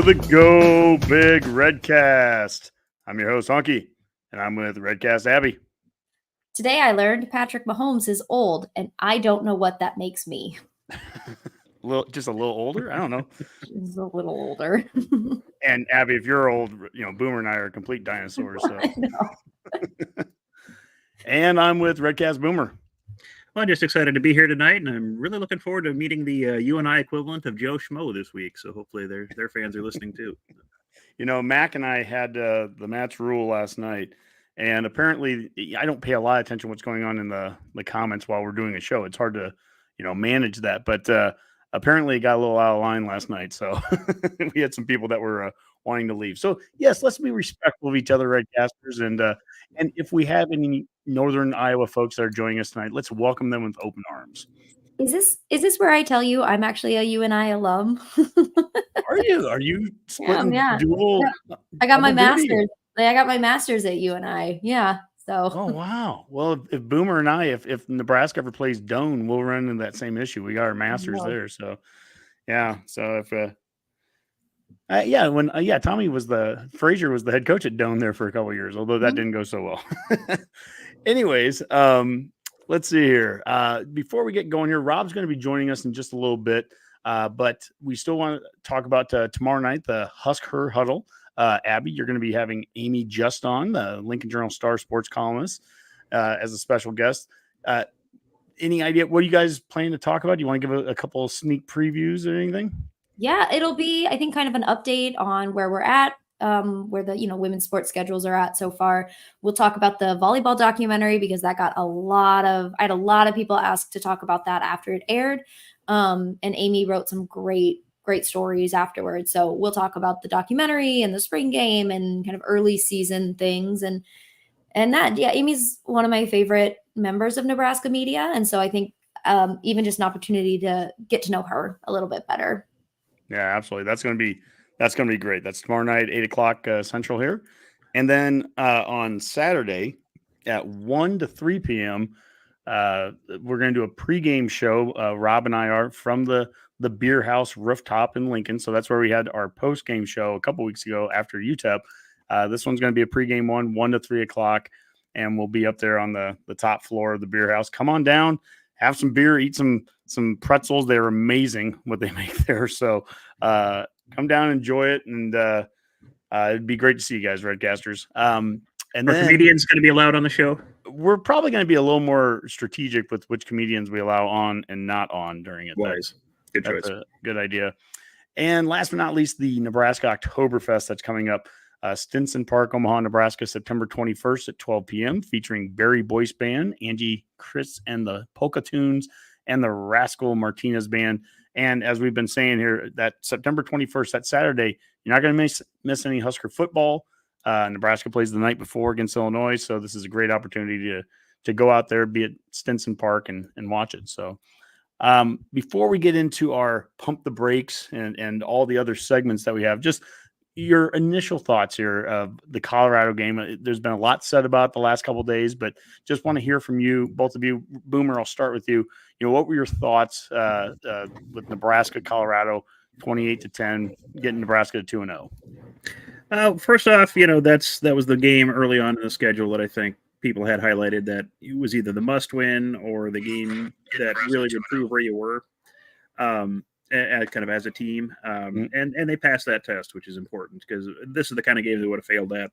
The Go Big Redcast. I'm your host, Honky, and I'm with Redcast Abby. Today I learned Patrick Mahomes is old, and I don't know what that makes me. Just a little older? I don't know. He's a little older. And Abby, if you're old, Boomer and I are complete dinosaurs. So. I know. And I'm with Redcast Boomer. Well, I'm just excited to be here tonight, and I'm really looking forward to meeting the UNI equivalent of Joe Schmo this week. So hopefully their fans are listening too. Mac and I had the Matt's Rhule last night, and apparently I don't pay a lot of attention to what's going on in the comments while we're doing a show. It's hard to, manage that. But apparently it got a little out of line last night. So we had some people that were wanting to leave. So, yes, let's be respectful of each other, Redcasters. And if we have any Northern Iowa folks that are joining us tonight, let's welcome them with open arms. Is this where I tell you I'm actually a UNI alum? Are you splitting dual? Yeah. I got my master's. I got my master's at UNI. Yeah. So. Oh wow. Well, if Boomer and I, if Nebraska ever plays Doane, we'll run into that same issue. We got our masters there. So yeah. So if Tommy Frazier was the head coach at Doane there for a couple of years, although that didn't go so well. Anyways, let's see here. Before we get going here, Rob's going to be joining us in just a little bit, but we still want to talk about tomorrow night, the Husker Huddle. Abby, you're going to be having Amy Just on, the Lincoln Journal-Star sports columnist, as a special guest. Any idea what you guys plan to talk about? Do you want to give a couple of sneak previews or anything? Yeah, it'll be, I think, kind of an update on where we're at, where the women's sports schedules are at so far. We'll talk about the volleyball documentary because that got I had a lot of people ask to talk about that after it aired. And Amy wrote some great stories afterwards. So we'll talk about the documentary and the spring game and kind of early season things. And Amy's one of my favorite members of Nebraska media. And so I think even just an opportunity to get to know her a little bit better. Yeah, absolutely. That's going to be great. That's tomorrow night, 8:00 Central here. And then on Saturday at 1 to 3 p.m., we're going to do a pregame show. Rob and I are from the Beer House rooftop in Lincoln. So that's where we had our postgame show a couple weeks ago after UTEP. This one's going to be a pregame 1 to 3 o'clock, and we'll be up there on the top floor of the Beer House. Come on down, have some beer, eat some pretzels. They're amazing what they make there. So come down, enjoy it, and it'd be great to see you guys, Redcasters. And then comedians going to be allowed on the show? We're probably going to be a little more strategic with which comedians we allow on and not on during it. Wise. Good choice. That's a good idea. And last but not least, the Nebraska Oktoberfest that's coming up. Stinson Park, Omaha, Nebraska, September 21st at 12 p.m., featuring Barry Boyce Band, Angie Chris and the Polka Tunes, and the Rascal Martinez Band. And as we've been saying here, that September 21st, that Saturday, you're not going to miss any Husker football. Nebraska plays the night before against Illinois, so this is a great opportunity to go out there, be at Stinson Park, and watch it. So before we get into our Pump the Brakes and all the other segments that we have, just your initial thoughts here of the Colorado game. There's been a lot said about the last couple of days, but just want to hear from you, both of you. Boomer, I'll start with you. What were your thoughts with Nebraska, Colorado, 28-10, getting Nebraska to 2-0? First off, that was the game early on in the schedule that I think people had highlighted that it was either the must win or the game that really would prove where you were. Kind of as a team, and they passed that test, which is important because this is the kind of game they would have failed at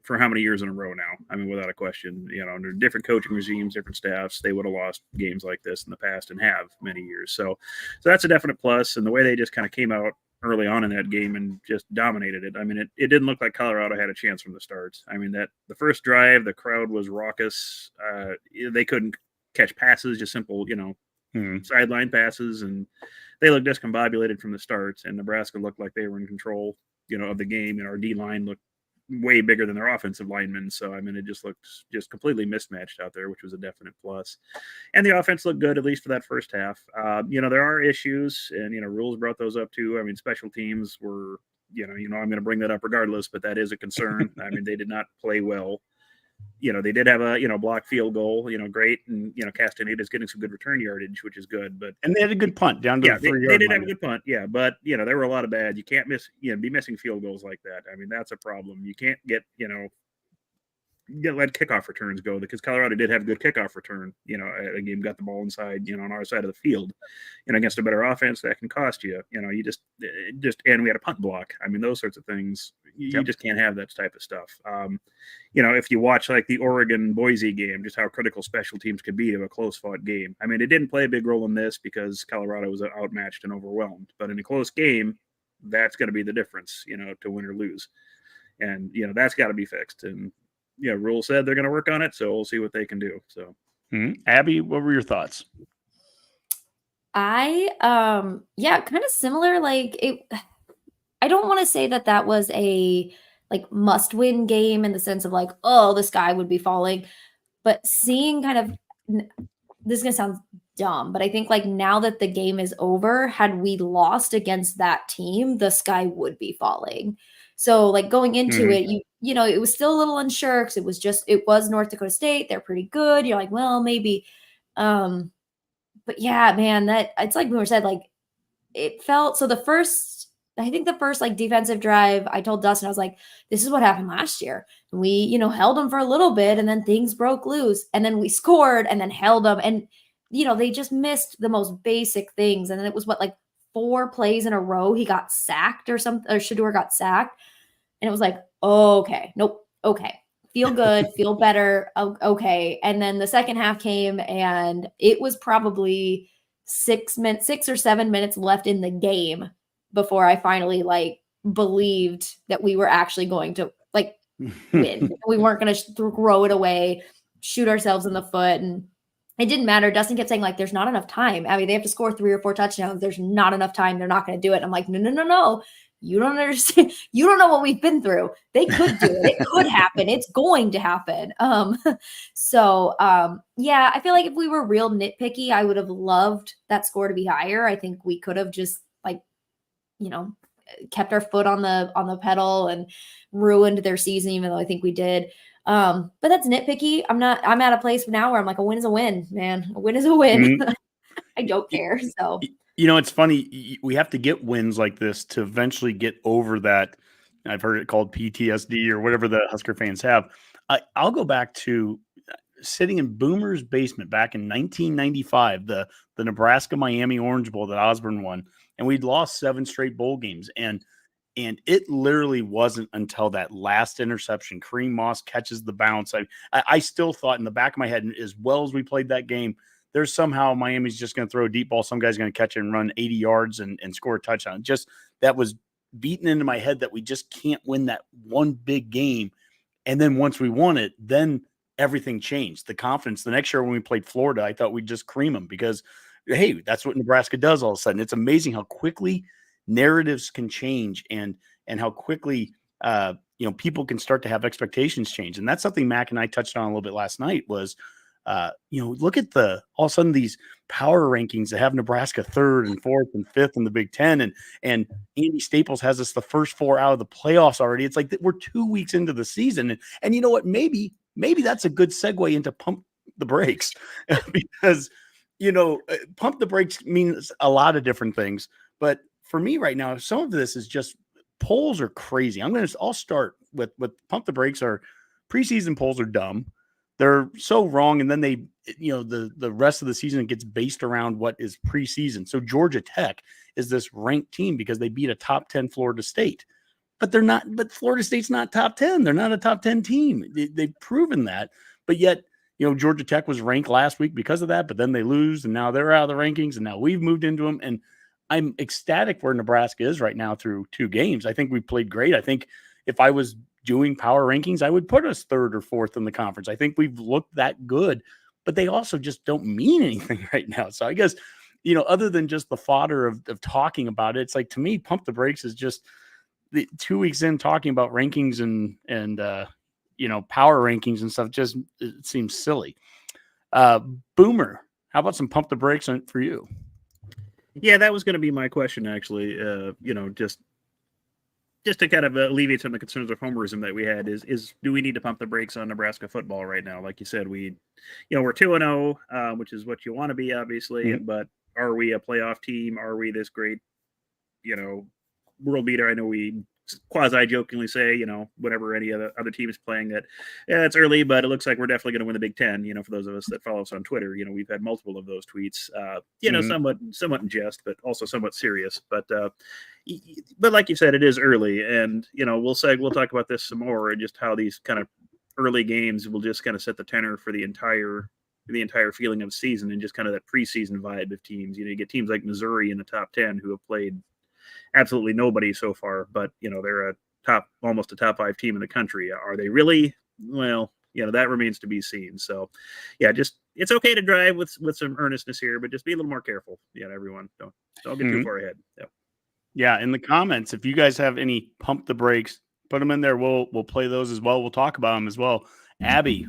for how many years in a row now. I mean, without a question, under different coaching regimes, different staffs, they would have lost games like this in the past and have many years. So that's a definite plus. And the way they just kind of came out early on in that game and just dominated it. I mean, it didn't look like Colorado had a chance from the start. I mean, that the first drive, the crowd was raucous. They couldn't catch passes, just simple, sideline passes, and they looked discombobulated from the start, and Nebraska looked like they were in control, of the game, and our D-line looked way bigger than their offensive linemen. So, I mean, it just looked completely mismatched out there, which was a definite plus. And the offense looked good, at least for that first half. There are issues, and, Rhule's brought those up too. I mean, special teams were, I'm going to bring that up regardless, but that is a concern. I mean, they did not play well They did have a, block field goal, great. And, Castaneda's getting some good return yardage, which is good. But And they had a good punt down to the 3 they yard did line. have a good punt. Yeah. But, there were a lot of bad. You can't miss, be missing field goals like that. I mean, that's a problem. You can't get, let kickoff returns go, because Colorado did have a good kickoff return. A game got the ball inside, on our side of the field, against a better offense that can cost you. You just and we had a punt block. I mean, those sorts of things, you just can't have that type of stuff. If you watch like the Oregon Boise game, just how critical special teams could be to a close fought game. I mean, it didn't play a big role in this because Colorado was outmatched and overwhelmed. But in a close game, that's going to be the difference, to win or lose. And that's got to be fixed. And Rhule said they're going to work on it, so we'll see what they can do. So, Abby, what were your thoughts? Kind of similar. I don't want to say that was a must-win game in the sense of the sky would be falling, but seeing this is gonna sound dumb, but I think now that the game is over, had we lost against that team, the sky would be falling. So going into it, it was still a little unsure because it was North Dakota State. They're pretty good. You're well, maybe. But yeah, man, that it's like Boomer said, it felt so the first defensive drive, I told Dustin, I was like, this is what happened last year. We, held them for a little bit and then things broke loose and then we scored and then held them. And, they just missed the most basic things. And then it was 4 plays in a row. He got sacked or something, or Shedeur got sacked. And it was okay, nope. Okay. Feel good, feel better. Okay. And then the second half came and it was probably 6 or 7 minutes left in the game before I finally believed that we were actually going to win. We weren't going to throw it away, shoot ourselves in the foot. And it didn't matter. Dustin kept saying there's not enough time. I mean, they have to score 3 or 4 touchdowns. There's not enough time. They're not going to do it. I'm like, no. You don't understand. You don't know what we've been through. They could do it. It could happen. It's going to happen. I feel like if we were real nitpicky, I would have loved that score to be higher. I think we could have just kept our foot on the pedal and ruined their season, even though I think we did. But that's nitpicky. I'm at a place now where I'm a win is a win, man. A win is a win. I don't care. So. It's funny. We have to get wins like this to eventually get over that. I've heard it called PTSD or whatever the Husker fans have. I'll go back to sitting in Boomer's basement back in 1995, the Nebraska-Miami Orange Bowl that Osborne won, and we'd lost 7 straight bowl games. And it literally wasn't until that last interception, Kareem Moss catches the bounce. I still thought in the back of my head, as well as we played that game, there's somehow Miami's just going to throw a deep ball. Some guy's going to catch it and run 80 yards and score a touchdown. Just that was beaten into my head that we just can't win that one big game. And then once we won it, then everything changed. The confidence. The next year when we played Florida, I thought we'd just cream them because, hey, that's what Nebraska does all of a sudden. It's amazing how quickly narratives can change and how quickly people can start to have expectations change. And that's something Mac and I touched on a little bit last night was, look at all of a sudden these power rankings that have Nebraska 3rd and 4th and 5th in the Big Ten. And Andy Staples has us the first 4 out of the playoffs already. It's we're 2 weeks into the season. And you know what? Maybe that's a good segue into pump the brakes because, pump the brakes means a lot of different things. But for me right now, some of this is just polls are crazy. I'll start with pump the brakes. Our preseason polls are dumb. They're so wrong. And then the rest of the season gets based around what is preseason. So Georgia Tech is this ranked team because they beat a top 10 Florida State, but they're not, but Florida State's not top 10. They're not a top 10 team. They've proven that, but yet, Georgia Tech was ranked last week because of that, but then they lose and now they're out of the rankings and now we've moved into them. And I'm ecstatic where Nebraska is right now through 2 games. I think we played great. I think if I was doing power rankings, I would put us 3rd or 4th in the conference. I think we've looked that good, but they also just don't mean anything right now. So I guess, other than just the fodder of talking about it, it's to me, pump the brakes is just the 2 weeks in talking about rankings and power rankings and stuff. Just, it seems silly. Boomer, how about some pump the brakes for you? Yeah, that was going to be my question, actually. Just just to kind of alleviate some of the concerns of homerism that we had is do we need to pump the brakes on Nebraska football right now? Like you said, we're 2-0, which is what you want to be, obviously. Mm-hmm. But are we a playoff team? Are we this great, world beater? I know we quasi-jokingly say, whenever any other team is playing that, it's early, but it looks like we're definitely going to win the Big Ten. For those of us that follow us on Twitter, we've had multiple of those tweets, somewhat in jest, but also somewhat serious. But like you said, it is early, and we'll talk about this some more, and just how these kind of early games will just kind of set the tenor for the entire feeling of the season, and just kind of that preseason vibe of teams. You get teams like Missouri in the top 10 who have played absolutely nobody so far, but they're almost a top 5 team in the country. Are they really? Well, that remains to be seen. So yeah, just, it's okay to drive with some earnestness here, but just be a little more careful. Everyone don't get too far ahead. Yeah, in the comments, if you guys have any pump the brakes, put them in there. We'll play those as well. We'll talk about them as well. Abby,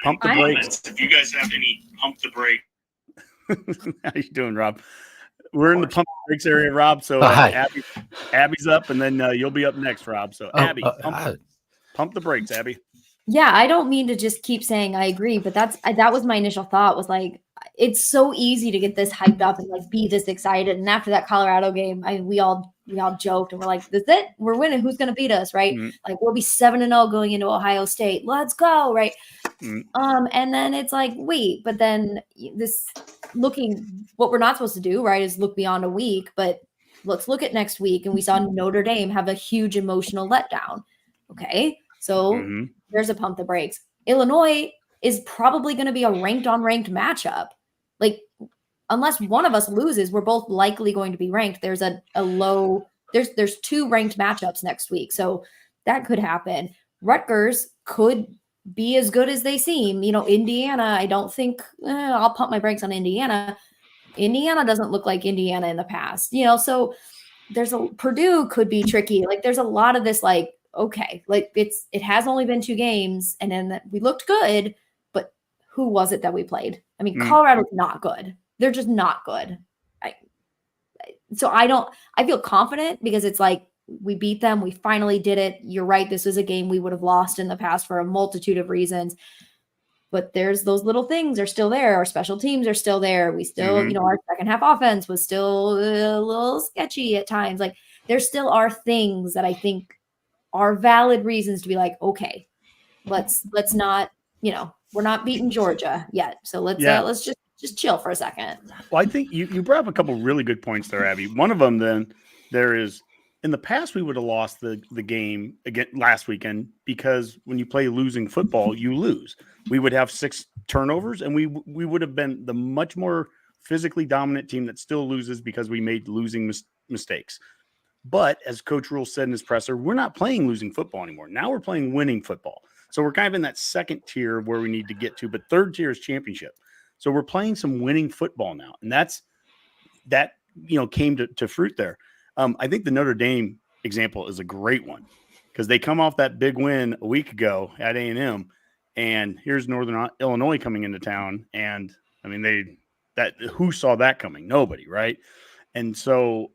pump the brakes. If you guys have any pump the brake. How you doing, Rob? We're in the pump the brakes area, Rob. So Abby's up, and then you'll be up next, Rob. So Abby, pump the brakes, Abby. Yeah, I don't mean to just keep saying I agree, but that was my initial thought, was like, it's so easy to get this hyped up and like be this excited. And after that Colorado game, we all joked and we're like, "This is it. We're winning. Who's going to beat us?" Right? Mm-hmm. Like, we'll be 7-0 going into Ohio State. Let's go, right? Mm-hmm. And then it's like, wait, but then what we're not supposed to do, right, is look beyond a week. But let's look at next week, and we saw Notre Dame have a huge emotional letdown. Okay, so there's a pump the brakes. Illinois is probably going to be a ranked on ranked matchup. Like, unless one of us loses, we're both likely going to be ranked. There's there's 2 ranked matchups next week. So that could happen. Rutgers could be as good as they seem. Indiana, I don't think I'll pump my brakes on Indiana. Indiana doesn't look like Indiana in the past, so Purdue could be tricky. Like, there's a lot of this, like, okay, like it has only been 2 games, and then we looked good, but who was it that we played? I mean, Colorado's not good. They're just not good. So I feel confident because it's like, we beat them. We finally did it. You're right. This was a game we would have lost in the past for a multitude of reasons, but there's those little things are still there. Our special teams are still there. We still, our second half offense was still a little sketchy at times. Like, there still are things that I think are valid reasons to be like, okay, let's not, we're not beating Georgia yet. So let's just chill for a second. Well, I think you brought up a couple really good points there, Abby. One of them, then, there is, in the past, we would have lost the game again last weekend, because when you play losing football, you lose. We would have 6 turnovers, and we would have been the much more physically dominant team that still loses because we made losing mistakes. But as Coach Rhule said in his presser, we're not playing losing football anymore. Now we're playing winning football. So we're kind of in that second tier where we need to get to, but third tier is championship. So we're playing some winning football now. And that came to fruit there. I think the Notre Dame example is a great one, because they come off that big win a week ago at A&M, and here's Northern Illinois coming into town. And I mean, who saw that coming? Nobody, right? And so,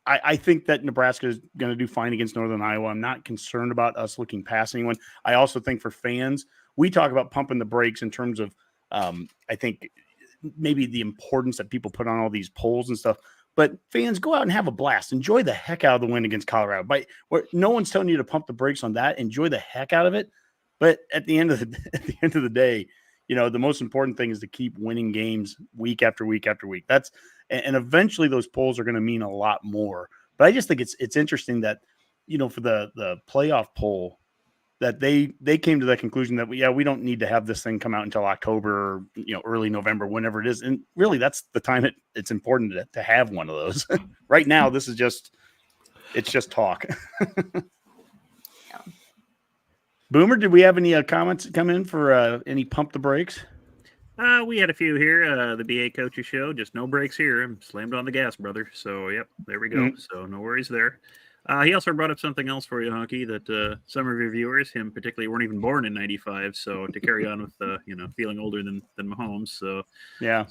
I think that Nebraska is going to do fine against Northern Iowa. I'm not concerned about us looking past anyone. I also think for fans, we talk about pumping the brakes in terms of, I think maybe the importance that people put on all these polls and stuff. But fans, go out and have a blast. Enjoy the heck out of the win against Colorado. No one's telling you to pump the brakes on that. Enjoy the heck out of it. But at the end of the day, the most important thing is to keep winning games week after week after week. And eventually those polls are going to mean a lot more. But I just think it's interesting that, for the playoff poll, that they came to that conclusion that we don't need to have this thing come out until October, or, early November, whenever it is. And really, that's the time it's important to have one of those. Right now, it's just talk. Boomer, did we have any comments come in for any pump the brakes? We had a few here. The BA Coaches Show, just no brakes here. I'm slammed on the gas, brother. So, yep, there we go. So, no worries there. He also brought up something else for you, Honky, that some of your viewers, him particularly, weren't even born in '95. So, to carry on with, feeling older than Mahomes. So, yeah.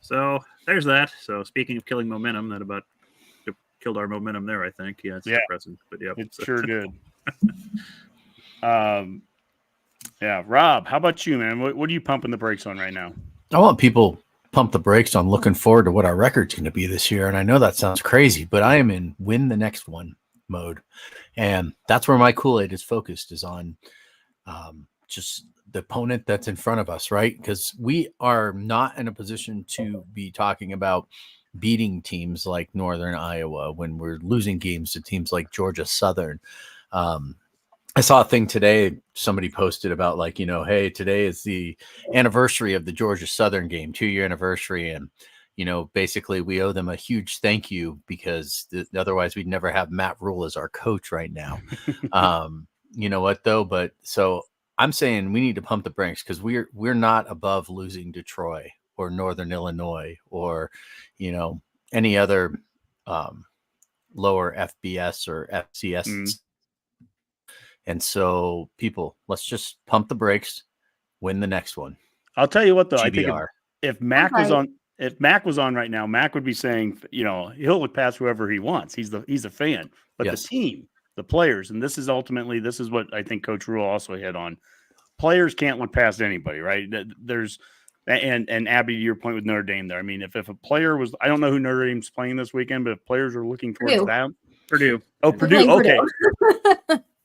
So, there's that. So, speaking of killing momentum, that about killed our momentum there, I think. Yeah, it's depressing. But yeah. It sure did. Yeah, Rob, how about you, man? What are you pumping the brakes on right now? I want people pump the brakes on looking forward to what our record's going to be this year. And I know that sounds crazy, but I am in win the next one mode. And that's where my Kool-Aid is focused, is on just the opponent that's in front of us, right? Because we are not in a position to be talking about beating teams like Northern Iowa when we're losing games to teams like Georgia Southern. I saw a thing today, somebody posted about like, hey, today is the anniversary of the Georgia Southern game, 2-year anniversary. And, basically we owe them a huge thank you because otherwise we'd never have Matt Rhule as our coach right now. You know what though? But so I'm saying we need to pump the brakes because we're not above losing to Troy or Northern Illinois or, any other lower FBS or FCS. And so people, let's just pump the brakes, win the next one. I'll tell you what, though, GBR. I think if Mac was on right now, Mac would be saying, he'll look past whoever he wants. He's a fan, but Yes. The team, the players, and this is what I think Coach Rhule also hit on. Players can't look past anybody, right? There's and Abby, to your point with Notre Dame there. I mean, if a player was, I don't know who Notre Dame's playing this weekend, but if players are looking towards that, Purdue. Oh, Purdue. Okay.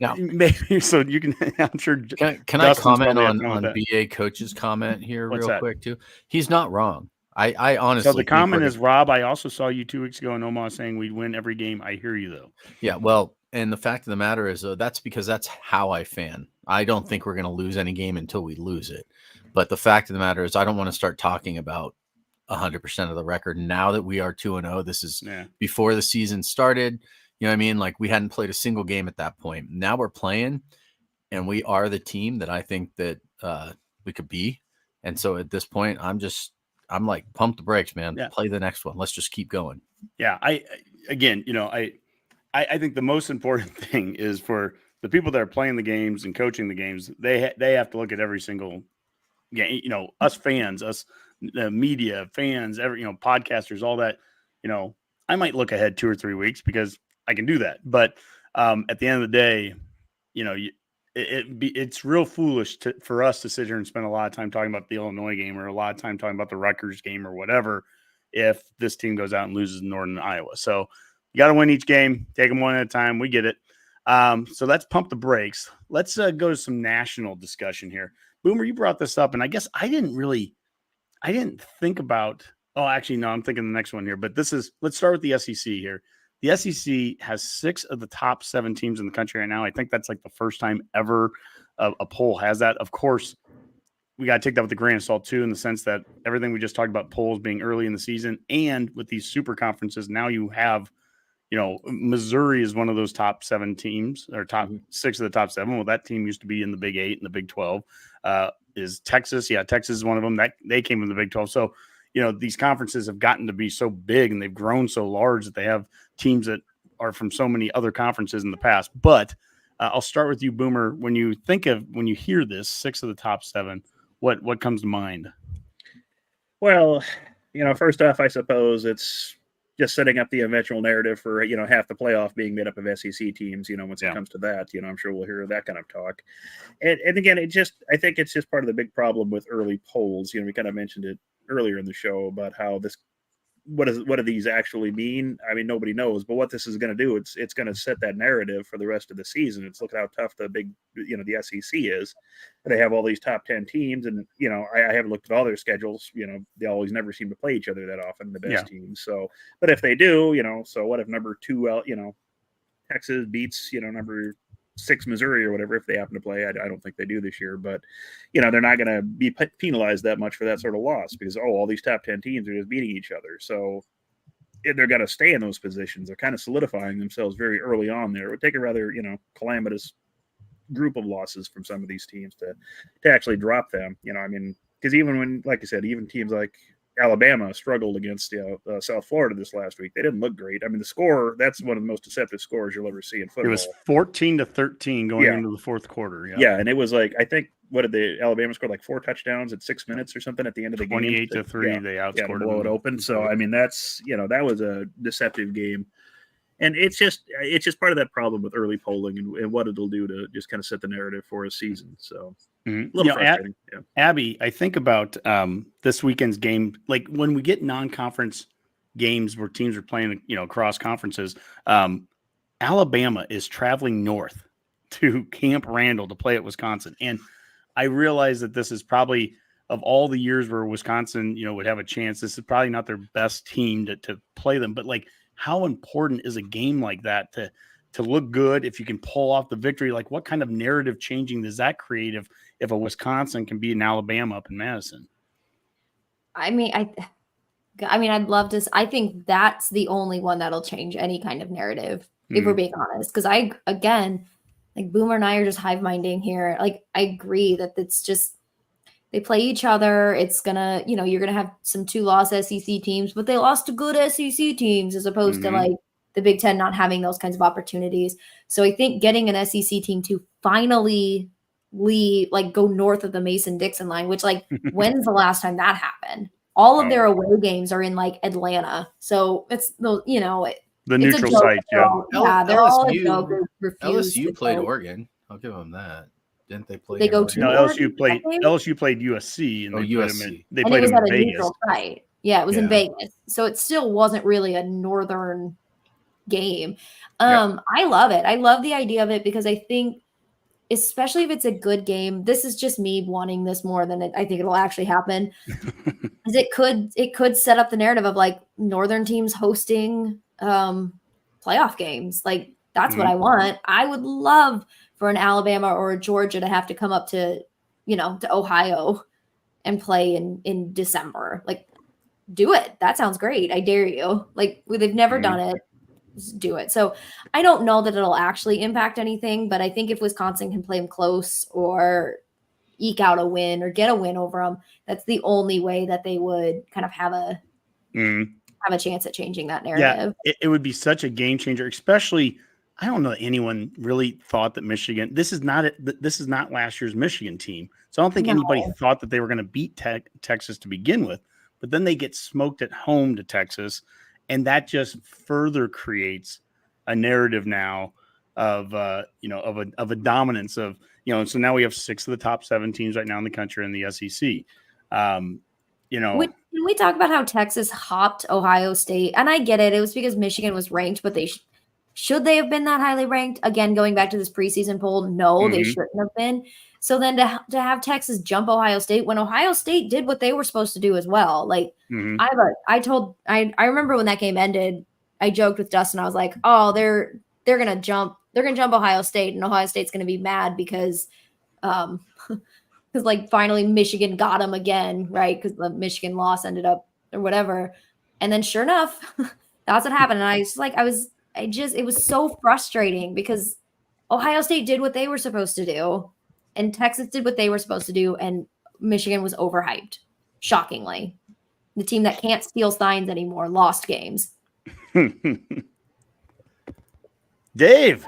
Now, maybe so you can. I'm sure. Can I comment on BA coach's comment here quick too? He's not wrong. I honestly. So the comment is, Rob, I also saw you 2 weeks ago in Omaha saying we'd win every game. I hear you though. Yeah, well, and the fact of the matter is, that's because that's how I fan. I don't think we're going to lose any game until we lose it. But the fact of the matter is, I don't want to start talking about 100% of the record now that we are 2-0. This is before the season started. You know what I mean? Like we hadn't played a single game at that point. Now we're playing, and we are the team that I think that we could be. And so at this point, I'm like, pump the brakes, man. Yeah. Play the next one. Let's just keep going. Yeah. I think the most important thing is for the people that are playing the games and coaching the games, they have to look at every single game. Us fans, us the media, fans, podcasters, all that. I might look ahead 2 or 3 weeks because I can do that. But at the end of the day, it's real foolish for us to sit here and spend a lot of time talking about the Illinois game or a lot of time talking about the Rutgers game or whatever if this team goes out and loses Northern Iowa. So you got to win each game, take them one at a time. We get it. So let's pump the brakes. Let's go to some national discussion here. Boomer, you brought this up, and I guess I didn't think about – oh, actually, no, I'm thinking the next one here. But let's start with the SEC here. The SEC has 6 of the top 7 teams in the country right now. I think that's like the first time ever a poll has that. Of course, we got to take that with a grain of salt too, in the sense that everything we just talked about polls being early in the season and with these super conferences, now you have, Missouri is one of those top 7 teams or top 6 of the top 7. Well, that team used to be in the Big 8 and the Big 12. Is Texas. Yeah, Texas is one of them. That they came from the Big 12. So, these conferences have gotten to be so big and they've grown so large that they have teams that are from so many other conferences in the past. But I'll start with you, Boomer. When you hear this, 6 of the top 7, what comes to mind? Well, first off, I suppose it's just setting up the eventual narrative for, half the playoff being made up of SEC teams, once it comes to that, I'm sure we'll hear that kind of talk. And again, I think it's just part of the big problem with early polls. We kind of mentioned it earlier in the show about how what do these actually mean? I mean, nobody knows, but what this is going to do, it's going to set that narrative for the rest of the season. It's look at how tough the SEC is. They have all these top 10 teams, and I haven't looked at all their schedules. They always never seem to play each other that often, the best teams. So, but if they do, so what if number 2, Texas beats number 6 Missouri or whatever, if they happen to play. I don't think they do this year, but they're not going to be penalized that much for that sort of loss because all these top 10 teams are just beating each other. So they're going to stay in those positions. They're kind of solidifying themselves very early on there. It would take a rather calamitous group of losses from some of these teams to actually drop them. Because even when, like I said, even teams like Alabama struggled against South Florida this last week. They didn't look great. I mean, the score, that's one of the most deceptive scores you'll ever see in football. It was 14-13 going into the fourth quarter. Yeah, and it was like, I think, Alabama scored like 4 touchdowns at 6 minutes or something at the end of the game. 28-3, they outscored blow it open. So, I mean, that's, that was a deceptive game. And it's just part of that problem with early polling and what it'll do to just kind of set the narrative for a season. So a little frustrating. Abby, I think about this weekend's game, like when we get non-conference games where teams are playing, across conferences, Alabama is traveling north to Camp Randall to play at Wisconsin. And I realize that this is probably, of all the years where Wisconsin, would have a chance, this is probably not their best team to play them. But like, how important is a game like that to look good if you can pull off the victory? Like, what kind of narrative changing does that create if a Wisconsin can beat an Alabama up in Madison? I mean, I'd love to. I think that's the only one that'll change any kind of narrative, if we're being honest. Because like Boomer and I are just hive minding here. Like, I agree that it's just, they play each other. It's gonna, you're gonna have some 2-loss SEC teams, but they lost to good SEC teams as opposed to like the Big Ten not having those kinds of opportunities. So I think getting an SEC team to finally go north of the Mason-Dixon line, which like, when's the last time that happened? All of their away games are in like Atlanta. So it's the neutral site. Yeah, they're all a joke. LSU played Oregon. I'll give them that. Didn't they play? They go to LSU played USC and USC. They played it was in at a Vegas. neutral site. Yeah, it was in Vegas. So it still wasn't really a northern game. I love it. I love the idea of it because I think, especially if it's a good game, this is just me wanting this more than I think it'll actually happen. Is it could set up the narrative of like northern teams hosting playoff games. Like, that's what I want. I would love for an Alabama or a Georgia to have to come up to, to Ohio and play in December. Like, do it. That sounds great. I dare you. Like, they've never done it. Just do it. So I don't know that it'll actually impact anything, but I think if Wisconsin can play them close or eke out a win or get a win over them, that's the only way that they would kind of have a chance at changing that narrative. Yeah, it would be such a game changer, especially, I don't know that anyone really thought that Michigan, this is not last year's Michigan team. So I don't think anybody thought that they were going to beat Texas to begin with, but then they get smoked at home to Texas. And that just further creates a narrative now of a dominance of, so now we have 6 of the top 7 teams right now in the country in the SEC. Can we talk about how Texas hopped Ohio State? And I get it. It was because Michigan was ranked, but should they have been that highly ranked? Again, going back to this preseason poll, no, they shouldn't have been. So then to have Texas jump Ohio State when Ohio State did what they were supposed to do as well. Like, I remember when that game ended, I joked with Dustin. I was like, oh, they're going to jump Ohio State, and Ohio State's going to be mad because like finally Michigan got them again, right? Because the Michigan loss ended up or whatever. And then sure enough, that's what happened. And it was so frustrating because Ohio State did what they were supposed to do and Texas did what they were supposed to do. And Michigan was overhyped, shockingly. The team that can't steal signs anymore lost games. Dave,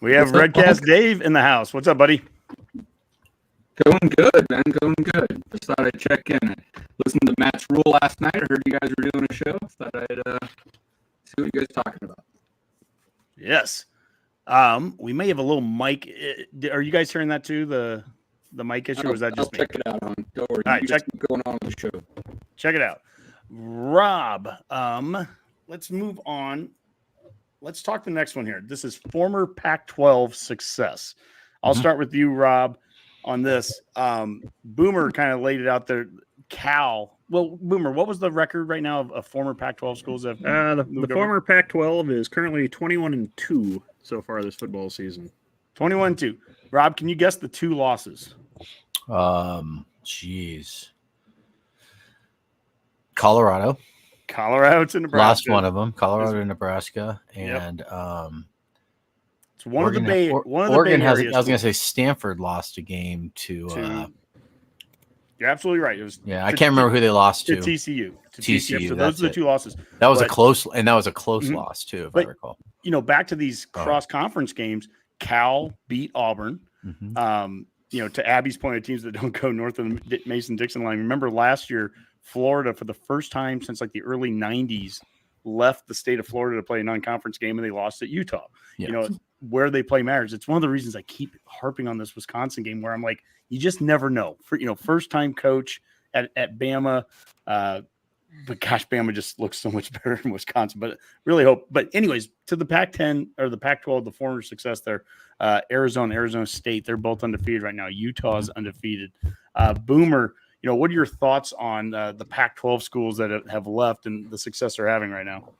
we have Redcast Dave in the house. What's up, buddy? Going good, man. Going good. Just thought I'd check in. I listened to Matt's Rule last night. I heard you guys were doing a show. Thought I'd see what you guys are talking about. Yes. We may have a little mic. Are you guys hearing that too? The mic issue, or was that just me? I'll check it out on. Don't worry. All right, check going on with the show. Check it out. Rob, let's move on. Let's talk the next one here. This is former Pac-12 success. I'll start with you, Rob, on this. Boomer kind of laid it out there. Cal. Well, Boomer, what was the record right now of former Pac-12 schools that the former Pac-12 is currently 21-2 so far this football season. 21-2. Rob, can you guess the 2 losses? Jeez. Colorado to Nebraska. Lost one of them. Colorado to Nebraska, and it's one Oregon, of the Bay. Oregon has. I was going to say Stanford lost a game to. You're absolutely right. It was. Yeah, I can't remember who they lost to. TCU. TCU. So those are the 2 losses. That was a close loss too, if I recall. Back to these cross-conference games, Cal beat Auburn. To Abby's point of teams that don't go north of the Mason-Dixon line. Remember last year, Florida, for the first time since like the early 90s, left the state of Florida to play a non-conference game and they lost at Utah. Yeah. You know, where they play matters. It's one of the reasons I keep harping on this Wisconsin game where I'm like, you just never know. For, you know, first-time coach at Bama, but gosh, Bama just looks so much better in Wisconsin. But really hope. But anyways, to the Pac-10 or the Pac-12, the former success there, Arizona State, they're both undefeated right now. Utah's undefeated. Boomer, you know, what are your thoughts on the Pac-12 schools that have left and the success they're having right now?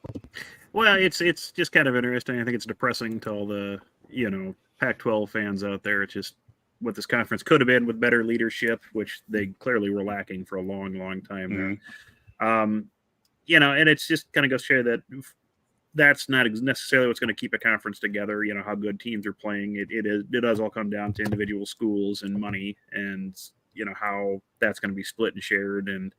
Well, it's just kind of interesting. I think it's depressing to all the, you know, Pac-12 fans out there. It's just what this conference could have been with better leadership, which they clearly were lacking for a long, long time there. You know, and it's just kind of goes to show that that's not necessarily what's going to keep a conference together. You know, how good teams are playing. It does all come down to individual schools and money, and you know how that's going to be split and shared, and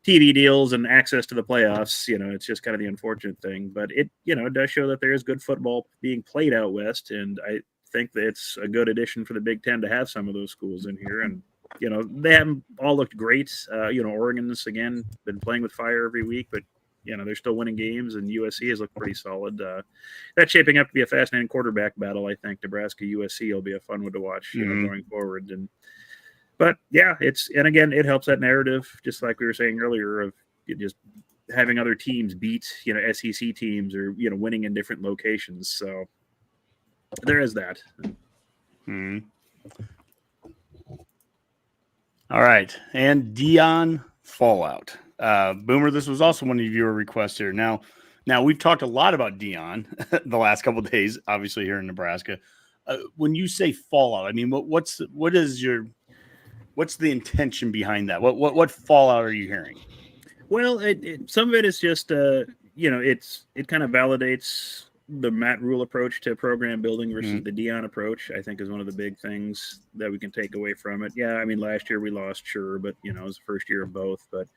TV deals and access to the playoffs. You know, it's just kind of the unfortunate thing, but it does show that there is good football being played out west, and I think that it's a good addition for the Big Ten to have some of those schools in here. And you know, they haven't all looked great. You know, Oregon's, again, been playing with fire every week, but, you know, they're still winning games, and USC has looked pretty solid. That's shaping up to be a fascinating quarterback battle, I think. Nebraska-USC will be a fun one to watch, you know, going forward. But, yeah, and again, it helps that narrative, just like we were saying earlier, of just having other teams beat, you know, SEC teams or, you know, winning in different locations. So there is that. All right. And Deion fallout. Boomer, this was also one of your requests here. Now we've talked a lot about Deion the last couple of days, obviously here in Nebraska. When you say fallout, I mean, what's the intention behind that? What fallout are you hearing? Well, some of it is just, you know, it kind of validates the Matt Rhule approach to program building versus the Deion approach, I think, is one of the big things that we can take away from it. Yeah, I mean, last year we lost, sure, but, you know, it was the first year of both. But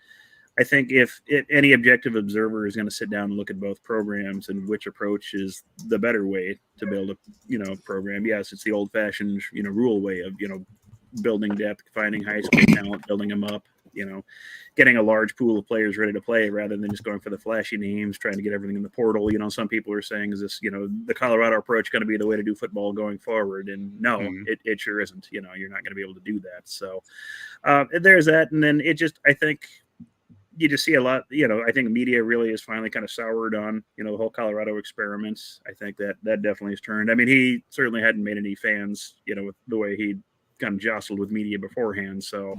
I think if any objective observer is going to sit down and look at both programs and which approach is the better way to build a, you know, program, yes, it's the old-fashioned, you know, Rhule way of, you know, building depth, finding high school talent, building them up, you know, getting a large pool of players ready to play rather than just going for the flashy names, trying to get everything in the portal. You know, some people are saying, is this, you know, the Colorado approach going to be the way to do football going forward? And no, it sure isn't. You know, you're not going to be able to do that. So there's that. And then it just, I think you just see a lot, you know, I think media really is finally kind of soured on, you know, the whole Colorado experiments. I think that definitely has turned. I mean, he certainly hadn't made any fans, you know, with the way he kind of jostled with media beforehand. So,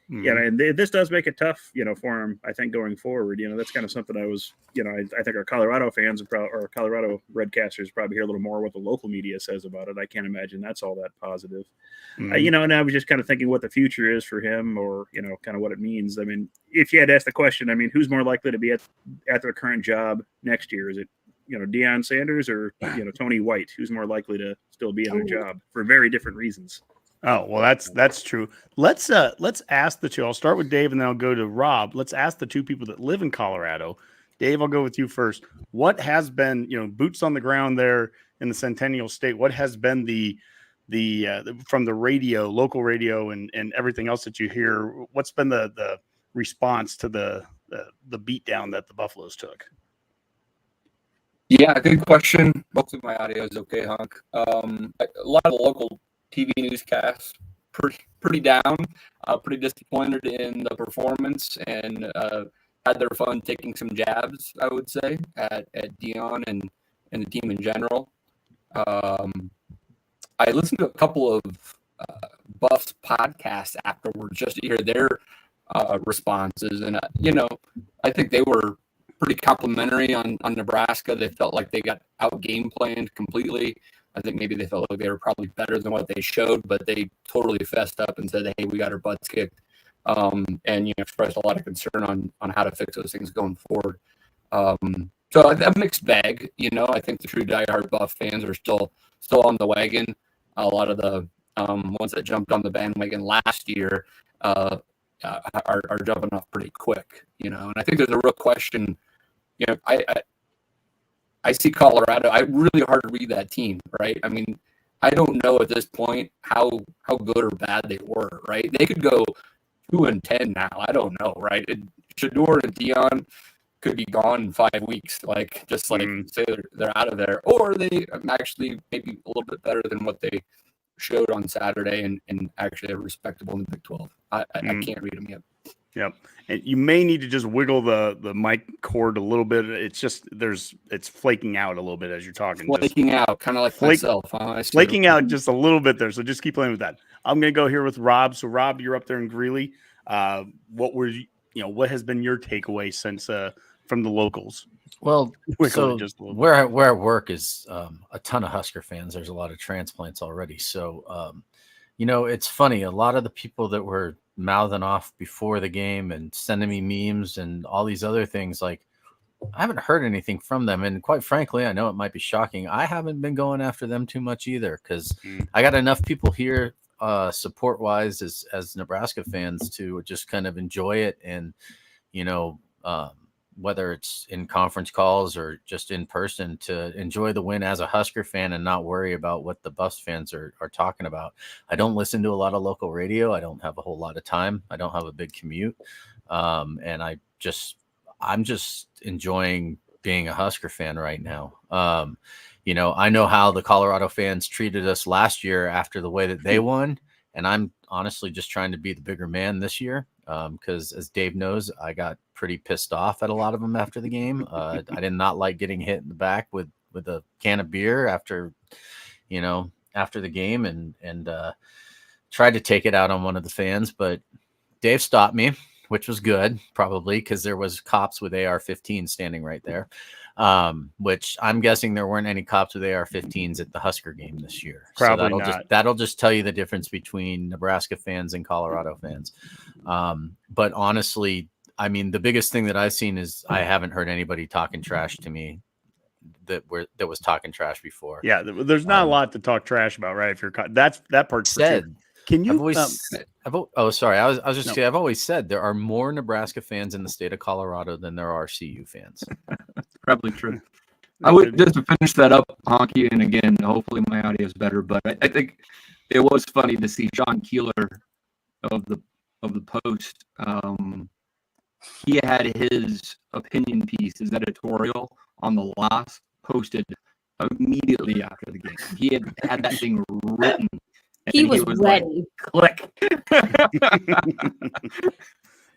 yeah, and this does make it tough, you know, for him, I think, going forward. You know, that's kind of something I was, you know, I think our Colorado fans or Colorado Redcasters probably hear a little more what the local media says about it. I can't imagine that's all that positive. You know, and I was just kind of thinking what the future is for him, or, you know, kind of what it means. I mean, if you had to ask the question, I mean, who's more likely to be at their current job next year? Is it, you know, Deion Sanders or, you know, Tony White? Who's more likely to still be in their job for very different reasons? Oh, well, that's true. Let's ask the two. I'll start with Dave and then I'll go to Rob. Let's ask the two people that live in Colorado. Dave, I'll go with you first. What has been, you know, boots on the ground there in the Centennial State? What has been the from the radio, local radio, and everything else that you hear? What's been the response to the beatdown that the Buffaloes took? Yeah, good question. Hopefully my audio is okay, Hunk. A lot of the local TV newscasts pretty down, pretty disappointed in the performance, and had their fun taking some jabs, I would say, at Deion and the team in general. I listened to a couple of Buffs podcasts afterwards just to hear their responses, and you know, I think they were pretty complimentary on Nebraska. They felt like they got out game planned completely. I think maybe they felt like they were probably better than what they showed, but they totally fessed up and said, hey, we got our butts kicked. And, you know, expressed a lot of concern on how to fix those things going forward. So a mixed bag, you know. I think the true diehard Buff fans are still on the wagon. A lot of the ones that jumped on the bandwagon last year are jumping off pretty quick, you know. And I think there's a real question, you know, I see Colorado. I really hard to read that team, right? I mean, I don't know at this point how good or bad they were, right? They could go 2-10 now. I don't know, right? Shador and Deion could be gone in 5 weeks. Like, just like say they're out of there, or they actually maybe a little bit better than what they showed on Saturday and actually are respectable in the Big 12. I can't read them yet. Yep. And you may need to just wiggle the mic cord a little bit. It's just it's flaking out a little bit as you're talking. Flaking out, kind of like myself. Huh? Flaking out just a little bit there. So just keep playing with that. I'm going to go here with Rob. So Rob, you're up there in Greeley. What has been your takeaway since from the locals? Well, so just a little where I work is a ton of Husker fans. There's a lot of transplants already. So, it's funny. A lot of the people that were mouthing off before the game and sending me memes and all these other things, like, I haven't heard anything from them. And quite frankly, I know it might be shocking. I haven't been going after them too much either, because I got enough people here support wise as Nebraska fans to just kind of enjoy it. And, whether it's in conference calls or just in person, to enjoy the win as a Husker fan and not worry about what the Buffs fans are talking about. I don't listen to a lot of local radio. I don't have a whole lot of time. I don't have a big commute. And I'm just enjoying being a Husker fan right now. I know how the Colorado fans treated us last year after the way that they won. And I'm honestly just trying to be the bigger man this year. Because as Dave knows, I got pretty pissed off at a lot of them after the game. I did not like getting hit in the back with a can of beer after the game, and tried to take it out on one of the fans, but Dave stopped me, which was good, probably because there was cops with AR-15 standing right there. Which I'm guessing there weren't any cops with AR-15s at the Husker game this year. Probably so not. That'll just tell you the difference between Nebraska fans and Colorado fans. But honestly, I mean, the biggest thing that I've seen is I haven't heard anybody talking trash to me that was talking trash before. Yeah, there's not a lot to talk trash about, right? If you're that part's said. For sure. Can you? Sorry. I was just saying. I've always said there are more Nebraska fans in the state of Colorado than there are CU fans. Probably true. I would just to finish that up, Honky, and again, hopefully my audio is better. But I think it was funny to see Sean Keeler of the Post. He had his opinion piece, his editorial on the loss posted immediately after the game. He had that thing written. He was ready. Like, click.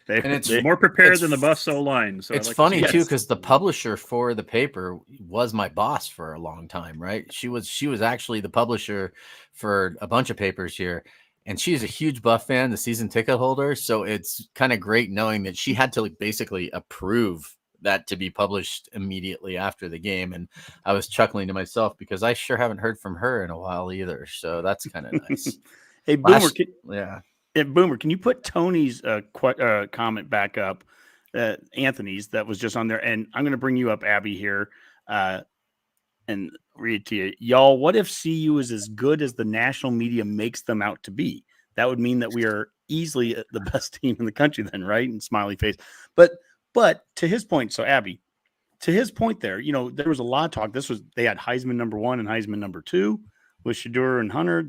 And it's more prepared than the Buffs O-line. So it's funny too, because the publisher for the paper was my boss for a long time, right? She was actually the publisher for a bunch of papers here, and she's a huge Buff fan, the season ticket holder. So it's kind of great knowing that she had to basically approve that to be published immediately after the game. And I was chuckling to myself because I sure haven't heard from her in a while either. So that's kind of nice. Hey, Boomer, Boomer, can you put Tony's comment back up? Anthony's that was just on there. And I'm going to bring you up, Abby, here and read it to you. Y'all, what if CU is as good as the national media makes them out to be? That would mean that we are easily the best team in the country then, right? And smiley face. But to his point, so Abby, to his point there, there was a lot of talk. They had Heisman #1 and Heisman #2 with Shedeur and Hunter.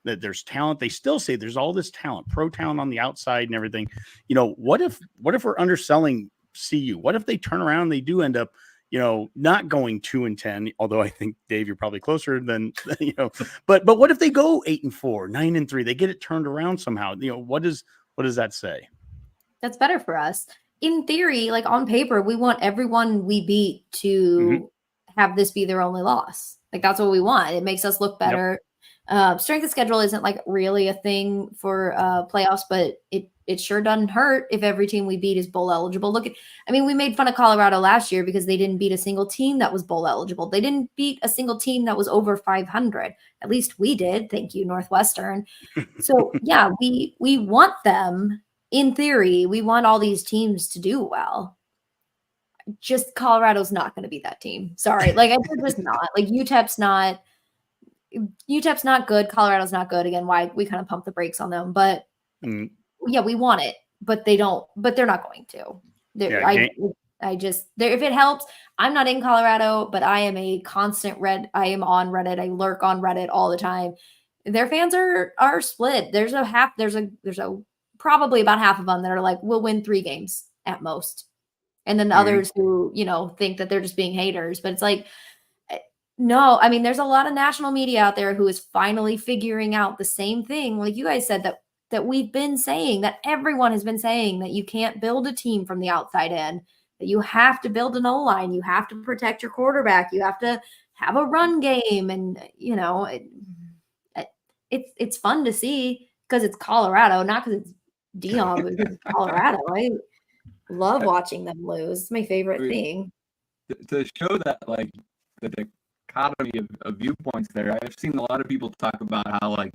That there's talent. They still say there's all this talent, pro talent on the outside and everything. What if we're underselling CU? What if they turn around and they do end up, not going 2-10, although I think, Dave, you're probably closer than, but what if they go 8-4, 9-3, they get it turned around somehow? What does that say? That's better for us. In theory, like on paper, we want everyone we beat to have this be their only loss. Like that's what we want. It makes us look better. Yep. Strength of schedule isn't like really a thing for playoffs, but it sure doesn't hurt if every team we beat is bowl eligible. We made fun of Colorado last year because they didn't beat a single team that was bowl eligible. They didn't beat a single team that was over 500. At least we did. Thank you, Northwestern. So yeah, we want them. In theory, we want all these teams to do well. Just Colorado's not going to be that team. Sorry. They're just not. UTEP's not good. Colorado's not good. Again, why we kind of pump the brakes on them. But yeah, we want it. But they're not going to. If it helps, I'm not in Colorado, but I am a constant I am on Reddit. I lurk on Reddit all the time. Their fans are split. There's probably about half of them that are like, we'll win 3 games at most. And then others who, think that they're just being haters. But it's like, no, I mean, there's a lot of national media out there who is finally figuring out the same thing. Like you guys said, that we've been saying, that everyone has been saying, that you can't build a team from the outside in, that you have to build an O-line. You have to protect your quarterback. You have to have a run game. And, it's fun to see because it's Colorado, not because it's Dion, but because it's Colorado. I love watching them lose. It's my favorite thing. To show that, like, the dichotomy of viewpoints there, I've seen a lot of people talk about how, like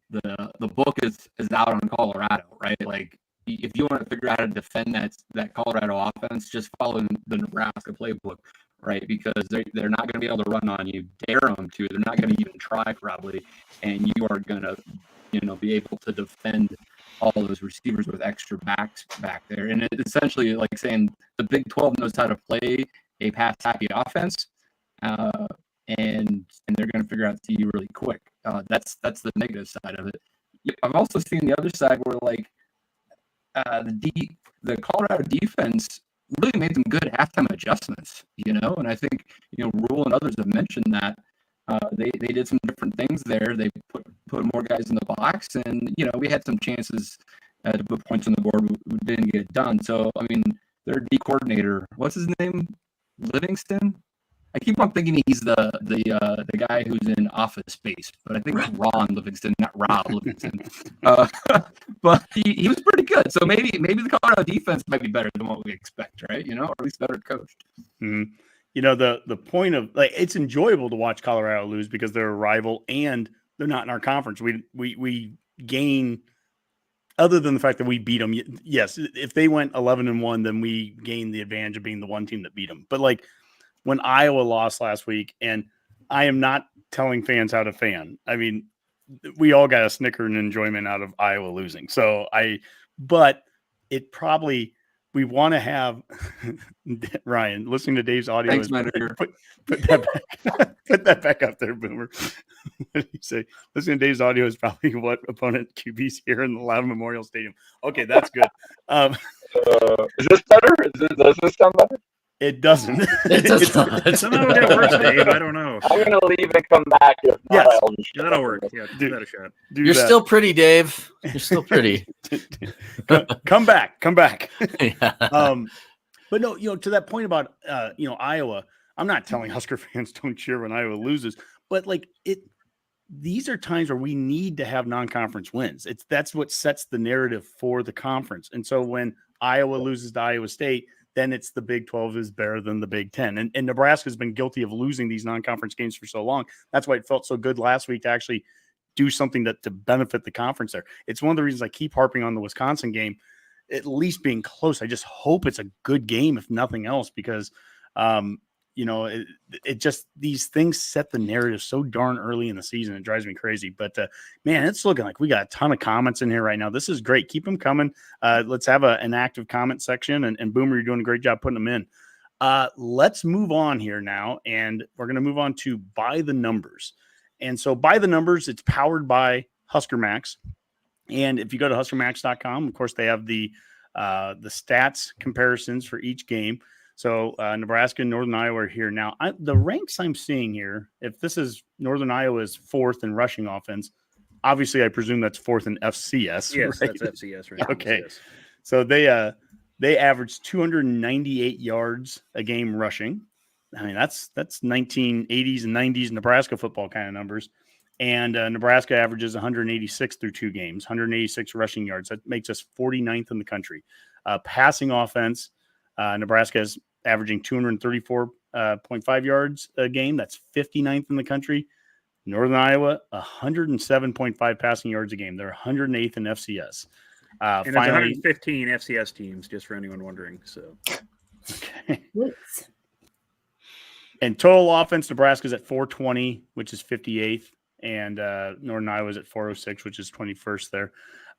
the book is out on Colorado, right? Like, if you want to figure out how to defend that Colorado offense, just follow the Nebraska playbook, right? Because they're not going to be able to run on you, dare them to. They're not going to even try probably, and you are going to, be able to defend all those receivers with extra backs back there. And it's essentially like saying the Big 12 knows how to play a pass-happy offense, and they're going to figure out to you really quick. That's the negative side of it. I've also seen the other side where, like, the Colorado defense really made some good halftime adjustments, and I think, Rhule and others have mentioned that they did some different things there. They put more guys in the box, and, we had some chances to put points on the board. We didn't get it done. So, I mean, their D coordinator, what's his name? Livingston? I keep on thinking he's the guy who's in Office Space, but I think it's Ron Livingston, not Rob Livingston. But he was pretty good. So maybe the Colorado defense might be better than what we expect, right? Or at least better coached. Mm-hmm. The point of, like, it's enjoyable to watch Colorado lose because they're a rival and they're not in our conference. We gain, other than the fact that we beat them. Yes, if they went 11-1, then we gain the advantage of being the one team that beat them. But, like, when Iowa lost last week, and I am not telling fans how to fan. I mean, we all got a snicker and enjoyment out of Iowa losing. But it probably, we want to have Ryan listening to Dave's audio. Thanks, put that back up there, Boomer. What did you say? Listening to Dave's audio is probably what opponent QBs here in the Loud Memorial Stadium. Okay, that's good. Is this better? Does this sound better? It doesn't. It does not. Somehow it got worse, Dave. I don't know. I'm going to leave and come back. If not, Yes. I'll just That'll work. Yeah, give that a shot. You're still pretty, Dave. You're still pretty. Come back. Yeah. But no, to that point about Iowa, I'm not telling Husker fans don't cheer when Iowa loses, but, like, these are times where we need to have non-conference wins. That's what sets the narrative for the conference. And so when Iowa loses to Iowa State, then it's the Big 12 is better than the Big 10. And Nebraska has been guilty of losing these non-conference games for so long. That's why it felt so good last week to actually do something to benefit the conference there. It's one of the reasons I keep harping on the Wisconsin game, at least being close. I just hope it's a good game, if nothing else, because, it just, these things set the narrative so darn early in the season. It drives me crazy. But, man, it's looking like we got a ton of comments in here right now. This is great. Keep them coming. Let's have an active comment section. And Boomer, you're doing a great job putting them in. Let's move on here now. And we're going to move on to By the Numbers. And so By the Numbers, it's powered by HuskerMax. And if you go to HuskerMax.com, of course, they have the stats comparisons for each game. So Nebraska and Northern Iowa are here now. The ranks I'm seeing here, if this is Northern Iowa is fourth in rushing offense, obviously I presume that's fourth in FCS. Yes, right? that's FCS, right? Okay. FCS. So they averaged 298 yards a game rushing. I mean, that's 1980s and 90s Nebraska football kind of numbers. And Nebraska averages 186 through two games, 186 rushing yards. That makes us 49th in the country. Passing offense, Nebraska is averaging 234.5 yards a game. That's 59th in the country. Northern Iowa, 107.5 passing yards a game. They're 108th in FCS. And there's 115 FCS teams, just for anyone wondering. So, okay. And total offense, Nebraska's at 420, which is 58th, and Northern Iowa's at 406, which is 21st there.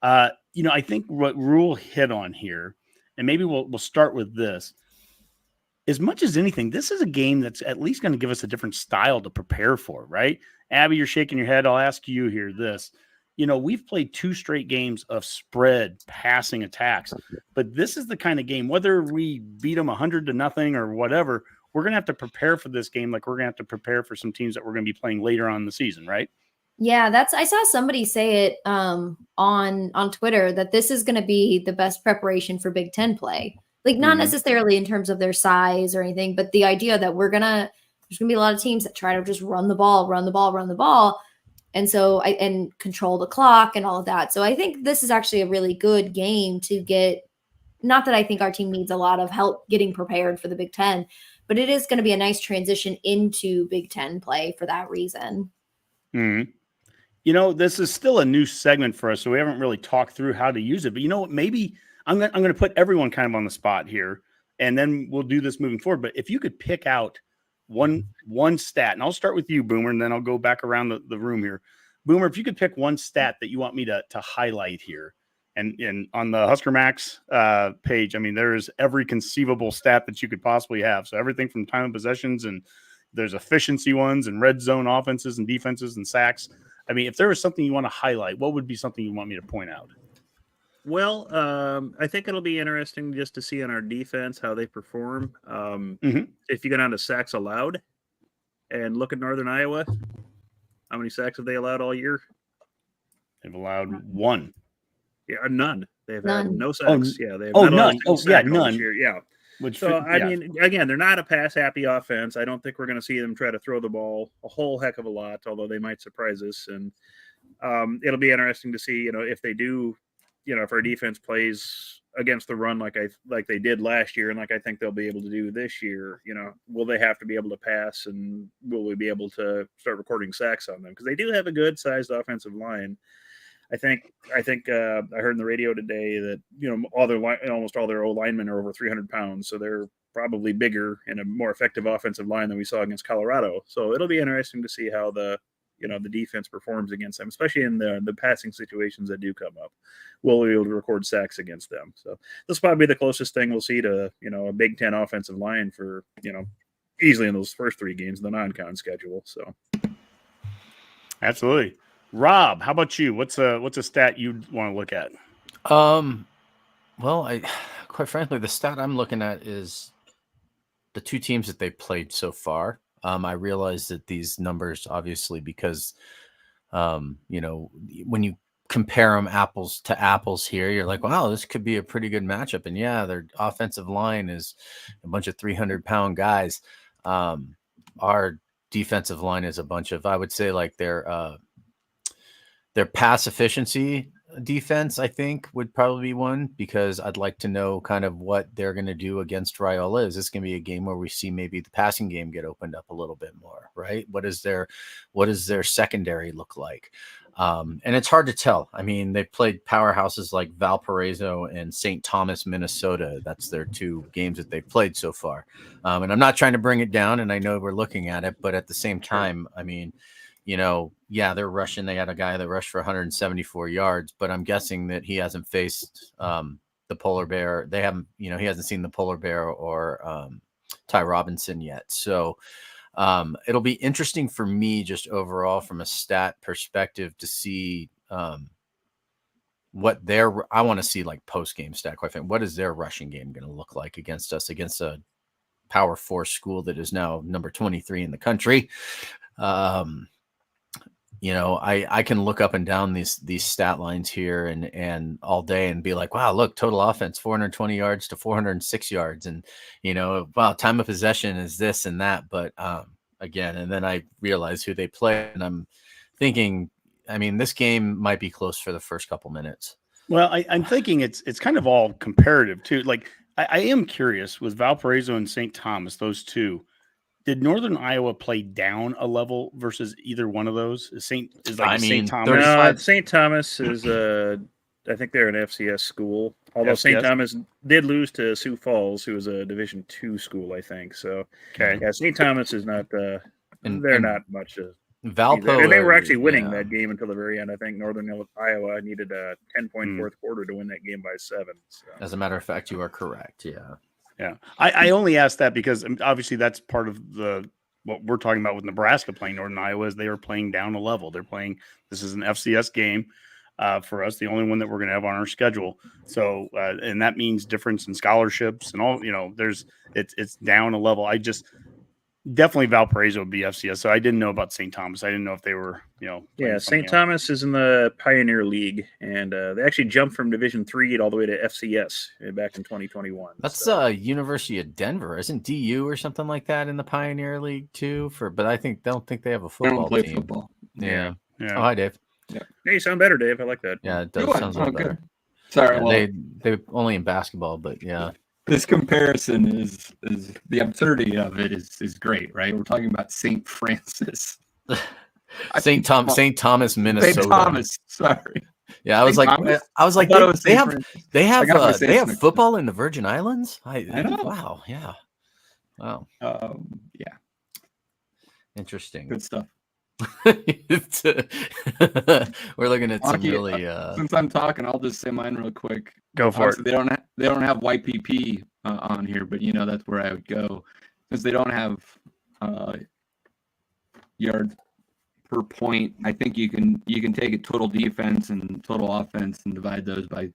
I think what Rhule hit on here, and maybe we'll start with this. As much as anything, this is a game that's at least going to give us a different style to prepare for, right? Abby, you're shaking your head. I'll ask you here this. we've played 2 straight games of spread passing attacks, but this is the kind of game, whether we beat them 100-0 or whatever, we're going to have to prepare for this game. Like we're going to have to prepare for some teams that we're going to be playing later on in the season. Right. Yeah, I saw somebody say it on Twitter that this is going to be the best preparation for Big Ten play. Like not necessarily in terms of their size or anything, but the idea that there's going to be a lot of teams that try to just run the ball. And so and control the clock and all of that. So I think this is actually a really good game to get, not that I think our team needs a lot of help getting prepared for the Big Ten, but it is going to be a nice transition into Big Ten play for that reason. This is still a new segment for us, so we haven't really talked through how to use it. But maybe I'm going to put everyone kind of on the spot here, and then we'll do this moving forward. But if you could pick out one stat, and I'll start with you, Boomer, and then I'll go back around the room here. Boomer, if you could pick one stat that you want me to highlight here, and on the HuskerMax page, I mean, there's every conceivable stat that you could possibly have. So everything from time of possessions, and there's efficiency ones, and red zone offenses and defenses and sacks. I mean, if there was something you want to highlight, what would be something you want me to point out? Well, I think it'll be interesting just to see on our defense how they perform. If you go down to sacks allowed and look at Northern Iowa, how many sacks have they allowed all year? They've allowed 1. Yeah, none. They've had no sacks. They've none. None. Year. Yeah. Which, I mean, again, they're not a pass-happy offense. I don't think we're going to see them try to throw the ball a whole heck of a lot, although they might surprise us. And it'll be interesting to see, if they do, if our defense plays against the run like they did last year, and like I think they'll be able to do this year. Will they have to be able to pass, and will we be able to start recording sacks on them? Because they do have a good-sized offensive line. I think I heard in the radio today that almost all their old linemen are over 300 pounds, so they're probably bigger and a more effective offensive line than we saw against Colorado. So it'll be interesting to see how the defense performs against them, especially in the passing situations that do come up. Will we be able to record sacks against them? So this will probably be the closest thing we'll see to a Big Ten offensive line for easily in those first 3 games of the non-con schedule. So absolutely. Rob, how about you? What's a stat you'd want to look at? Well, quite frankly, the stat I'm looking at is the 2 teams that they played so far. I realize that these numbers, obviously, because when you compare them apples to apples here, you're like, wow, this could be a pretty good matchup. And yeah, their offensive line is a bunch of 300-pound guys. Our defensive line is a bunch of, I would say, like their pass efficiency defense, I think, would probably be one, because I'd like to know kind of what they're going to do against Riola. Is this going to be a game where we see maybe the passing game get opened up a little bit more, right? What does their secondary look like? And it's hard to tell. I mean, they played powerhouses like Valparaiso and St. Thomas, Minnesota. That's their 2 games that they've played so far. And I'm not trying to bring it down, and I know we're looking at it, but at the same time, I mean, they're rushing. They had a guy that rushed for 174 yards, but I'm guessing that he hasn't faced the polar bear. They haven't, he hasn't seen the polar bear or Ty Robinson yet. So it'll be interesting for me just overall from a stat perspective to see what I want to see like post-game stat. Quite frankly, what is their rushing game going to look like against us, against a Power 4 school that is now number 23 in the country? I can look up and down these stat lines here and all day and be like, wow, look, total offense, 420 yards to 406 yards. And, wow, time of possession is this and that. But again, and then I realize who they play, and I'm thinking, I mean, this game might be close for the first couple minutes. Well, I'm thinking it's kind of all comparative too. Like I am curious with Valparaiso and St. Thomas, those 2. Did Northern Iowa play down a level versus either one of those? St. Thomas. St. Thomas is I think they're an FCS school. Although St. Thomas did lose to Sioux Falls, who is a Division II school, I think. So yeah, St. Thomas is not. They're not much. Valpo. And they were actually winning that game until the very end. I think Northern Iowa needed a 10-point fourth quarter to win that game by 7. So. As a matter of fact, you are correct. Yeah. Yeah. I only asked that because obviously that's part of the what we're talking about with Nebraska playing Northern Iowa is they are playing down a level. They're playing, this is an FCS game for us, the only one that we're going to have on our schedule. So, and that means difference in scholarships and all, it's down a level. I just definitely Valparaiso would be FCS. So I didn't know about St. Thomas. I didn't know if they were, Yeah, St. Thomas is in the Pioneer League, and they actually jumped from Division III all the way to FCS back in 2021. That's University of Denver, isn't DU or something like that in the Pioneer League too? But I don't think they have a They don't football play team. football. Yeah. Yeah. Oh, hi, Dave. Hey, you sound better, Dave. I like that. Yeah, it does. Good. Sounds a lot Good. better. Sorry, Yeah, well, they only in basketball, but yeah. this comparison is the absurdity of it is great, right? We're talking about St. Francis. St. Thomas, Minnesota. St. Thomas, sorry. Yeah, I was St. like, Thomas? they was St. have Francis. they I got my have Saints mixed up. football in the Virgin Islands. I know. Wow, yeah, wow, Yeah, interesting. good stuff. We're looking at some Honky, really. Since I'm talking, I'll just say mine real quick. Go for Obviously, they don't have YPP on here, but that's where I would go because they don't have yards per point. I think you can take a total defense and total offense and divide those by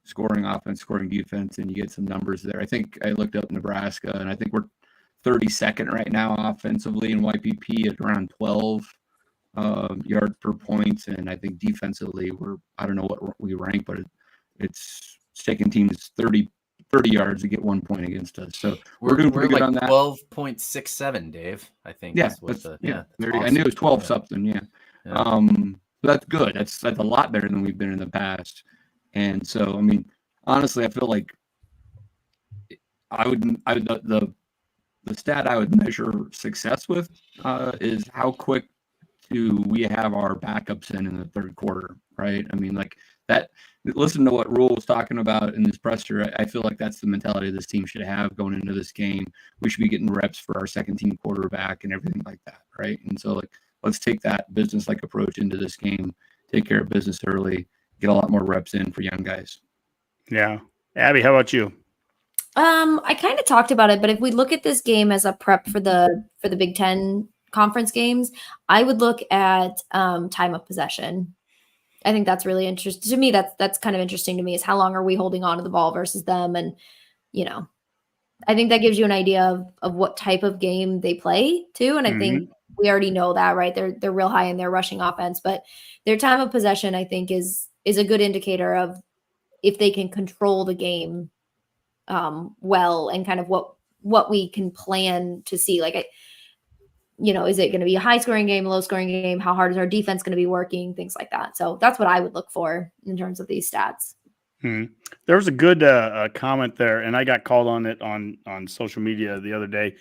scoring offense, scoring defense, and you get some numbers there. I think I looked up Nebraska, and I think we're 32nd right now offensively in YPP at around 12 yards per point, and I think defensively I don't know what we rank, but it's taking teams 30 yards to get 1 point against us. So we're doing pretty good on that. 12.67, Dave. I think. Yeah, I knew it was 12 something. Yeah. That's good. That's a lot better than we've been in the past. And so, I mean, honestly, I feel like the stat I would measure success with is how quick do we have our backups in the third quarter, right? I mean, like that. Listen to what Rhule was talking about in this presser. I feel like that's the mentality this team should have going into this game. We should be getting reps for our second team quarterback and everything like that, right? And so, like, let's take that business-like approach into this game, take care of business early, get a lot more reps in for young guys. Yeah. Abby, how about you? I kind of talked about it, but if we look at this game as a prep for the Big Ten conference games, I would look at time of possession. I think that's really interesting to me. That's kind of interesting to me is how long are we holding on to the ball versus them, and I think that gives you an idea of what type of game they play too. And I think we already know that, right? They're real high in their rushing offense, but their time of possession, I think, is a good indicator of if they can control the game well, and kind of what we can plan to see. Like, is it going to be a high scoring game, low scoring game? How hard is our defense going to be working? Things like that. So that's what I would look for in terms of these stats. There was a good comment there, and I got called on it on social media the other day.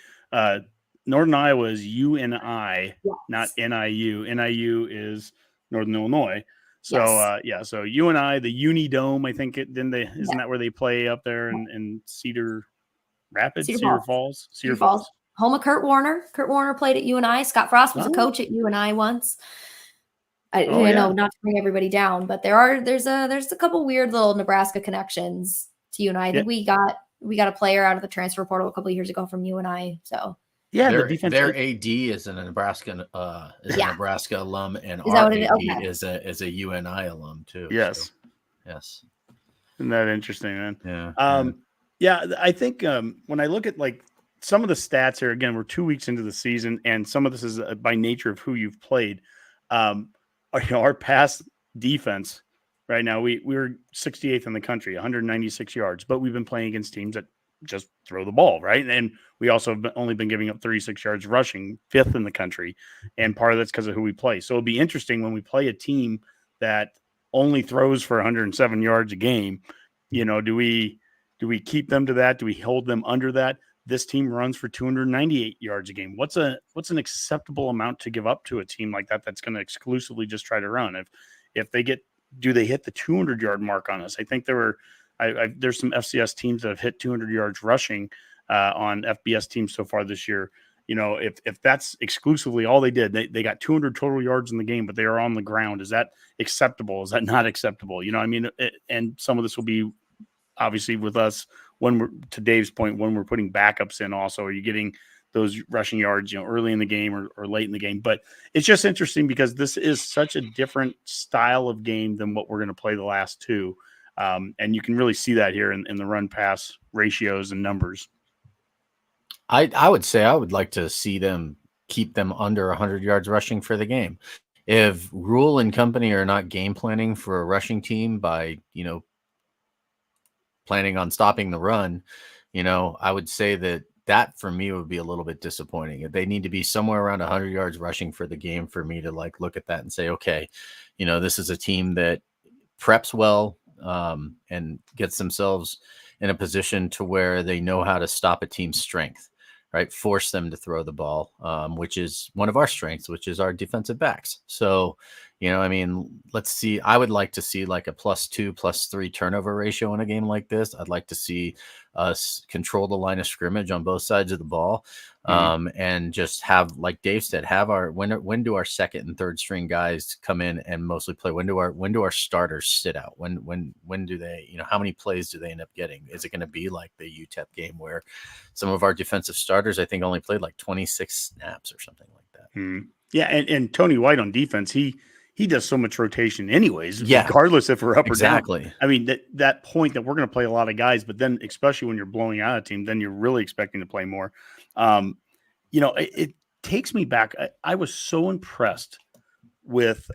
Northern Iowa is UNI, yes, not NIU. NIU is Northern Illinois. So, yes. So UNI, the Uni Dome, I think isn't Yeah. that where they play up there in Cedar Rapids, Cedar Falls? Cedar Falls. Home of Kurt Warner. Kurt Warner played at UNI. Scott Frost was a coach at UNI once. I know, not to bring everybody down, but there's a couple weird little Nebraska connections to UNI. I think we got a player out of the transfer portal a couple of years ago from UNI. So yeah, their AD is a Nebraska Nebraska alum, and is our AD is a UNI alum too. Yes, so, yes. Isn't that interesting, man? Yeah. Yeah, I think when I look at like some of the stats here, again, we're 2 weeks into the season, and some of this is by nature of who you've played. Our pass defense right now, we're 68th in the country, 196 yards, but we've been playing against teams that just throw the ball, right? And we also have only been giving up 36 yards rushing, 5th in the country, and part of that's because of who we play. So it'll be interesting when we play a team that only throws for 107 yards a game. Do we keep them to that? Do we hold them under that? This team runs for 298 yards a game. What's an acceptable amount to give up to a team like that that's going to exclusively just try to run? If they do they hit the 200-yard mark on us? I think there's some FCS teams that have hit 200 yards rushing on FBS teams so far this year. If that's exclusively all they did, they got 200 total yards in the game, but they are on the ground. Is that acceptable? Is that not acceptable? And some of this will be obviously with us when we're, to Dave's point, when we're putting backups in also. Are you getting those rushing yards, early in the game or late in the game. But it's just interesting because this is such a different style of game than what we're going to play the last two. And you can really see that here in the run pass ratios and numbers. I would say I would like to see them keep them under 100 yards rushing for the game. If Rhule and company are not game planning for a rushing team by, planning on stopping the run, I would say that for me would be a little bit disappointing. They need to be somewhere around 100 yards rushing for the game for me to look at that and say, okay, this is a team that preps well and gets themselves in a position to where they know how to stop a team's strength, right? Force them to throw the ball, which is one of our strengths, which is our defensive backs. So, let's see. I would like to see like a +2, +3 turnover ratio in a game like this. I'd like to see us control the line of scrimmage on both sides of the ball, and just have, like Dave said, have when do our second and third string guys come in and mostly play? When do our starters sit out? When do they? How many plays do they end up getting? Is it going to be like the UTEP game where some of our defensive starters, I think, only played like 26 snaps or something like that? Yeah, and Tony White on defense, he does so much rotation anyways, yeah, regardless if we're up exactly. or down. I mean, that point that we're going to play a lot of guys, but then especially when you're blowing out a team, then you're really expecting to play more. It takes me back. I was so impressed with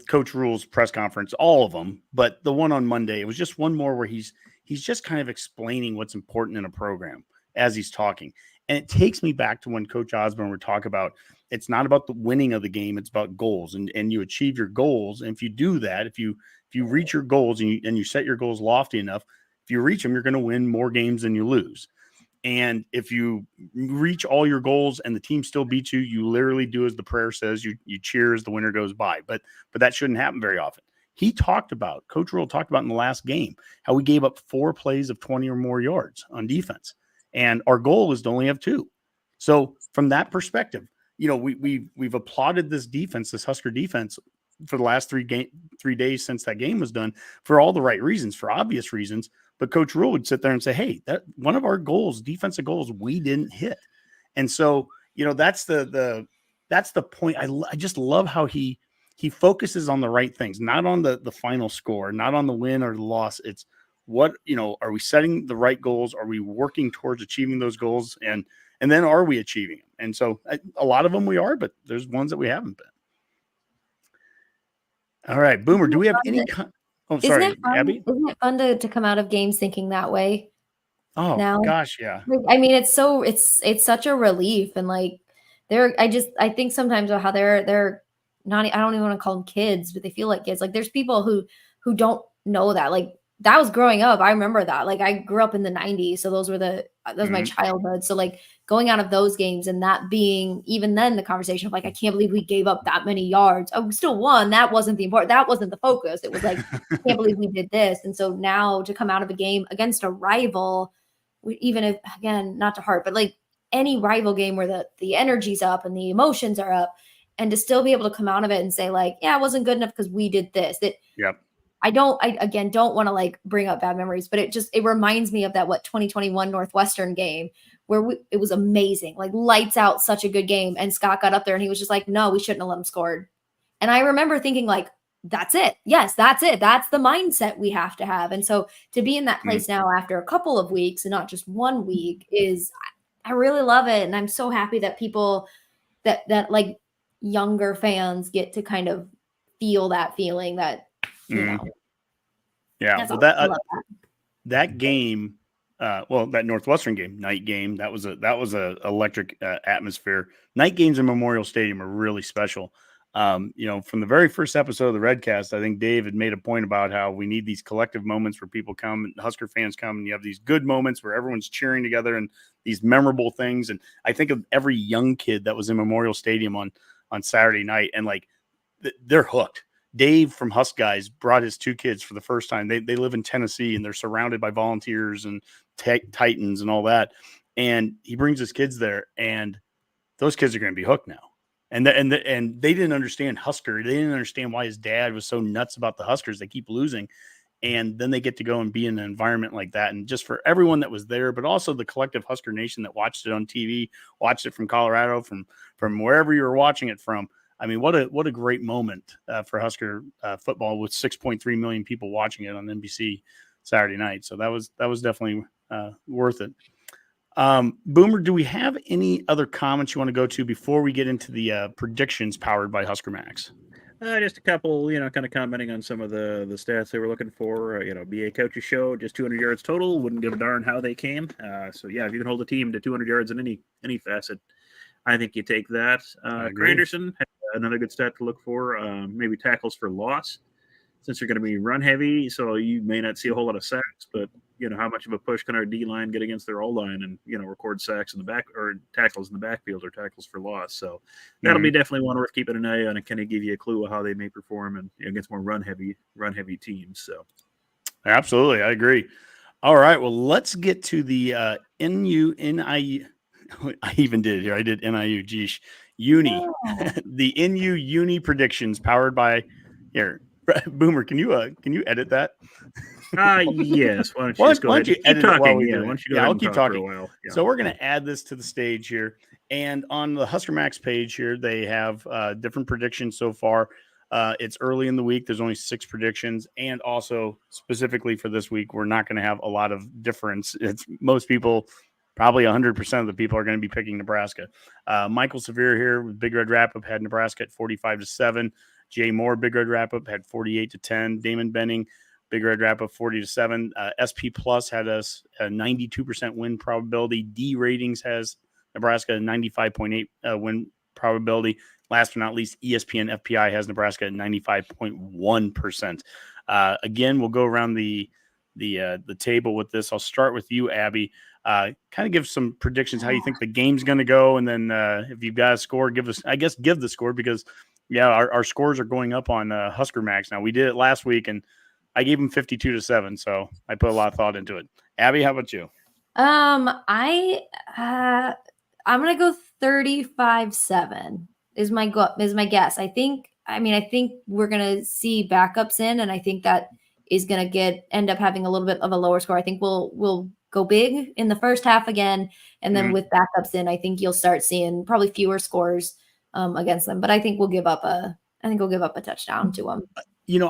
Coach Rhule's press conference, all of them, but the one on Monday, it was just one more where he's just kind of explaining what's important in a program as he's talking. And it takes me back to when Coach Osborne would talk about, it's not about the winning of the game, it's about goals, and you achieve your goals. And if you do that, if you reach your goals and you set your goals lofty enough, if you reach them, you're going to win more games than you lose. And if you reach all your goals and the team still beats you, you literally do as the prayer says, you cheer as the winner goes by. But that shouldn't happen very often. Coach Rhule talked about in the last game how we gave up 4 plays of 20 or more yards on defense. And our goal is to only have 2. So from that perspective, we've applauded this defense, this Husker defense, for the last 3 days since that game was done, for all the right reasons, for obvious reasons. But Coach Rhule would sit there and say, hey, that one of our goals, defensive goals, we didn't hit. And so, that's the point. I just love how he focuses on the right things, not on the final score, not on the win or the loss. It's what, are we setting the right goals? Are we working towards achieving those goals? And then are we achieving them? And so a lot of them we are, but there's ones that we haven't been. All right, Boomer, do we have any Oh, sorry, Abby? Isn't it fun to come out of games thinking that way? Oh, now? Gosh, yeah. I mean, it's such a relief. And I think sometimes how they're not, I don't even want to call them kids, but they feel like kids. Like there's people who don't know that. Like that was growing up. I remember that. Like I grew up in the 90s. So that was my childhood. So like going out of those games and that being even then the conversation of like, I can't believe we gave up that many yards. Oh, we still won. That wasn't the important. That wasn't the focus. It was like, I can't believe we did this. And so now to come out of a game against a rival, even if, again, not to heart, but like any rival game where the energy's up and the emotions are up, and to still be able to come out of it and say like, yeah, it wasn't good enough because we did this. Yep. I don't want to like bring up bad memories, but it reminds me of that 2021 Northwestern game where it was amazing, like lights out, such a good game. And Scott got up there and he was just like, no, we shouldn't have let him score. And I remember thinking like, that's it. Yes, that's it. That's the mindset we have to have. And so to be in that place now after a couple of weeks and not just 1 week I really love it. And I'm so happy that people that like younger fans get to kind of feel that feeling that, Yeah. Well, that game, that Northwestern game, night game, that was a electric atmosphere. Night games in Memorial Stadium are really special. From the very first episode of the Redcast, I think Dave had made a point about how we need these collective moments where people come and Husker fans come and you have these good moments where everyone's cheering together and these memorable things. And I think of every young kid that was in Memorial Stadium on Saturday night and like they're hooked. Dave from Husk Guys brought his 2 kids for the first time. They live in Tennessee and they're surrounded by volunteers and Titans and all that. And he brings his kids there and those kids are going to be hooked now. And they didn't understand Husker. They didn't understand why his dad was so nuts about the Huskers. They keep losing. And then they get to go and be in an environment like that. And just for everyone that was there, but also the collective Husker Nation that watched it on TV, watched it from Colorado, from wherever you were watching it from. I mean, what a great moment for Husker football with 6.3 million people watching it on NBC Saturday night. So that was definitely worth it. Boomer, do we have any other comments you want to go to before we get into the predictions powered by HuskerMax? Just a couple, kind of commenting on some of the stats they were looking for. BA coaches show just 200 yards total. Wouldn't give a darn how they came. So yeah, if you can hold a team to 200 yards in any facet, I think you take that. Granderson had another good stat to look for. Maybe tackles for loss, since you're going to be run heavy, so you may not see a whole lot of sacks. But how much of a push can our D line get against their O line and record sacks in the back or tackles in the backfield or tackles for loss? So that'll be definitely one worth keeping an eye on and kind of give you a clue of how they may perform and against more run heavy teams. So absolutely, I agree. All right, well, let's get to the NU-UNI. I even did it here. I did NIU. Geesh, Uni, the NU-UNI predictions powered by here. Boomer, can you edit that? Yes. Why don't you edit it while we do it? I'll keep talking. For a while. Yeah. So we're going to add this to the stage here. And on the HuskerMax page here, they have different predictions so far. It's early in the week. There's only 6 predictions. And also specifically for this week, we're not going to have a lot of difference. It's most people, probably 100% of the people are going to be picking Nebraska. Michael Severe here with Big Red Wrap-Up had Nebraska at 45-7. Jay Moore, Big Red Wrap-Up, had 48-10. Damon Benning, Big Red Wrap-Up, 40-7. SP Plus had us a 92% win probability. D Ratings has Nebraska a 95.8 win probability. Last but not least, ESPN FPI has Nebraska at 95.1%. Again, we'll go around the table with this. I'll start with you, Abby. Kind of give some predictions how you think the game's going to go, and then if you've got a score, give the score because. Yeah, our scores are going up on HuskerMax now. We did it last week, and I gave them 52-7, so I put a lot of thought into it. Abby, how about you? I'm gonna go 35-7 is my guess. I think we're gonna see backups in, and I think that is gonna end up having a little bit of a lower score. I think we'll go big in the first half again, and then with backups in, I think you'll start seeing probably fewer scores against them. But I think we'll give up a touchdown to them.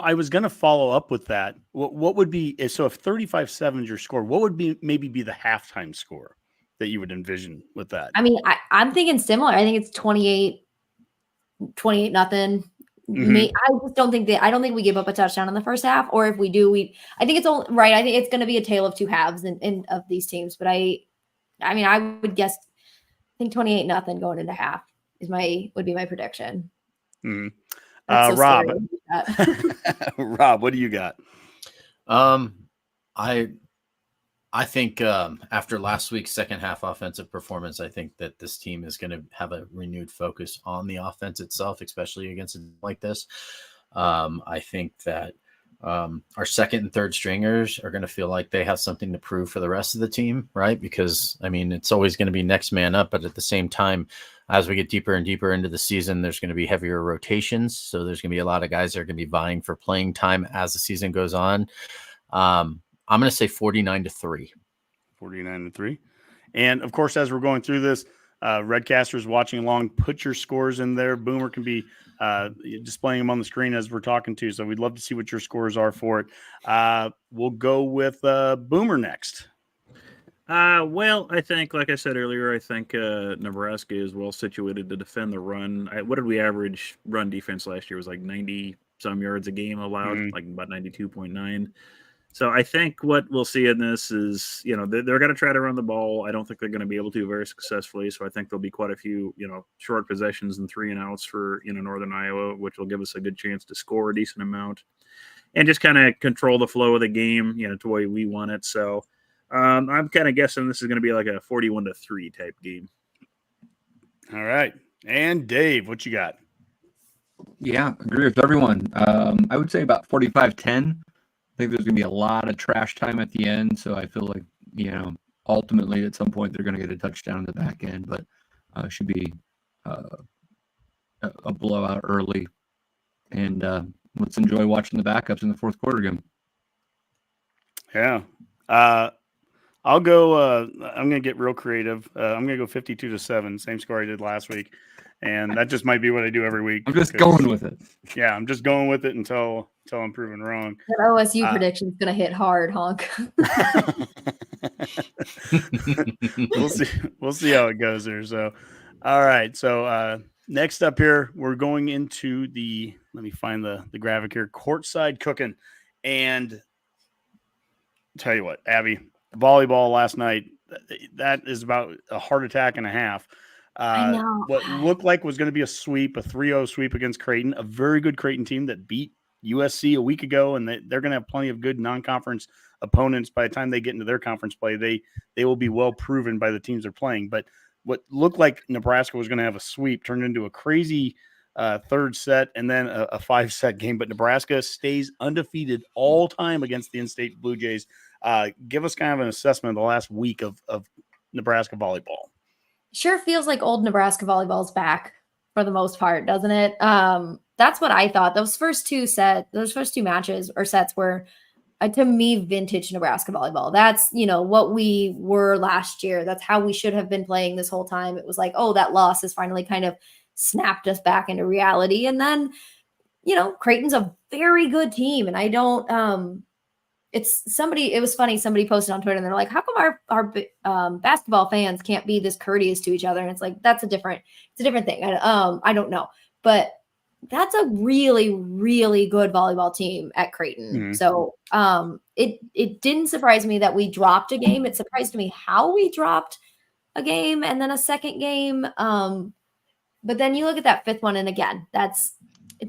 I was going to follow up with that. What would be so if 35-7 is your score? What would maybe be the halftime score that you would envision with that? I mean, I'm thinking similar. I think it's 28-0. Mm-hmm. I just don't think we give up a touchdown in the first half, or if we do, I think it's all right. I think it's going to be a tale of two halves in of these teams. But I would guess, I think 28-0 going into half would be my prediction. Mm-hmm. Rob, Rob, what do you got? I think after last week's second half offensive performance, I think that this team is going to have a renewed focus on the offense itself, especially against a team like this. I think that our second and third stringers are going to feel like they have something to prove for the rest of the team, right? Because, it's always going to be next man up, but at the same time, as we get deeper and deeper into the season, there's going to be heavier rotations. So there's going to be a lot of guys that are going to be vying for playing time as the season goes on. I'm going to say 49-3. 49-3. And of course, as we're going through this, Redcasters watching along, put your scores in there. Boomer can be displaying them on the screen as we're talking to. So we'd love to see what your scores are for it. We'll go with Boomer next. Well, I think, like I said earlier, I think Nebraska is well situated to defend the run. What did we average run defense last year? It was like 90-some yards a game allowed, like about 92.9. So I think what we'll see in this is, they're going to try to run the ball. I don't think they're going to be able to very successfully. So I think there'll be quite a few, short possessions and 3-and-outs for, Northern Iowa, which will give us a good chance to score a decent amount and just kind of control the flow of the game, to the way we want it. So I'm kind of guessing this is going to be like a 41-3 type game. All right. And Dave, what you got? Yeah, agree with everyone. I would say about 45-10. I think there's going to be a lot of trash time at the end, so I feel like, ultimately at some point they're going to get a touchdown in the back end, but should be a blowout early. And let's enjoy watching the backups in the fourth quarter game. Yeah. I'll go. I'm going to get real creative. I'm going to go 52-7, same score I did last week. And that just might be what I do every week. I'm just going with it. Yeah, I'm just going with it until I'm proven wrong. That OSU prediction is going to hit hard, Honk. We'll see how it goes there. So, all right. So next up here, we're going into let me find the graphic here, Courtside Cooking. And tell you what, Abby, volleyball last night, that is about a heart attack and a half. I know. What looked like was going to be a sweep, a 3-0 sweep against Creighton, a very good Creighton team that beat USC a week ago, and they're going to have plenty of good non-conference opponents by the time they get into their conference play. They will be well proven by the teams they're playing. But what looked like Nebraska was going to have a sweep turned into a crazy third set and then a 5-set game. But Nebraska stays undefeated all time against the in-state Blue Jays. Give us kind of an assessment of the last week of Nebraska volleyball. Sure feels like old Nebraska volleyball's back for the most part, doesn't it? That's what I thought. Those first two matches or sets were, to me, vintage Nebraska volleyball. That's, what we were last year. That's how we should have been playing this whole time. It was like, oh, that loss has finally kind of snapped us back into reality. And then, Creighton's a very good team. And I don't, it was funny. Somebody posted on Twitter and they're like, how come our basketball fans can't be this courteous to each other? And it's like, it's a different thing. I don't know, but that's a really, really good volleyball team at Creighton. Mm-hmm. So it didn't surprise me that we dropped a game. It surprised me how we dropped a game and then a second game. But then you look at that fifth one. And again, that's,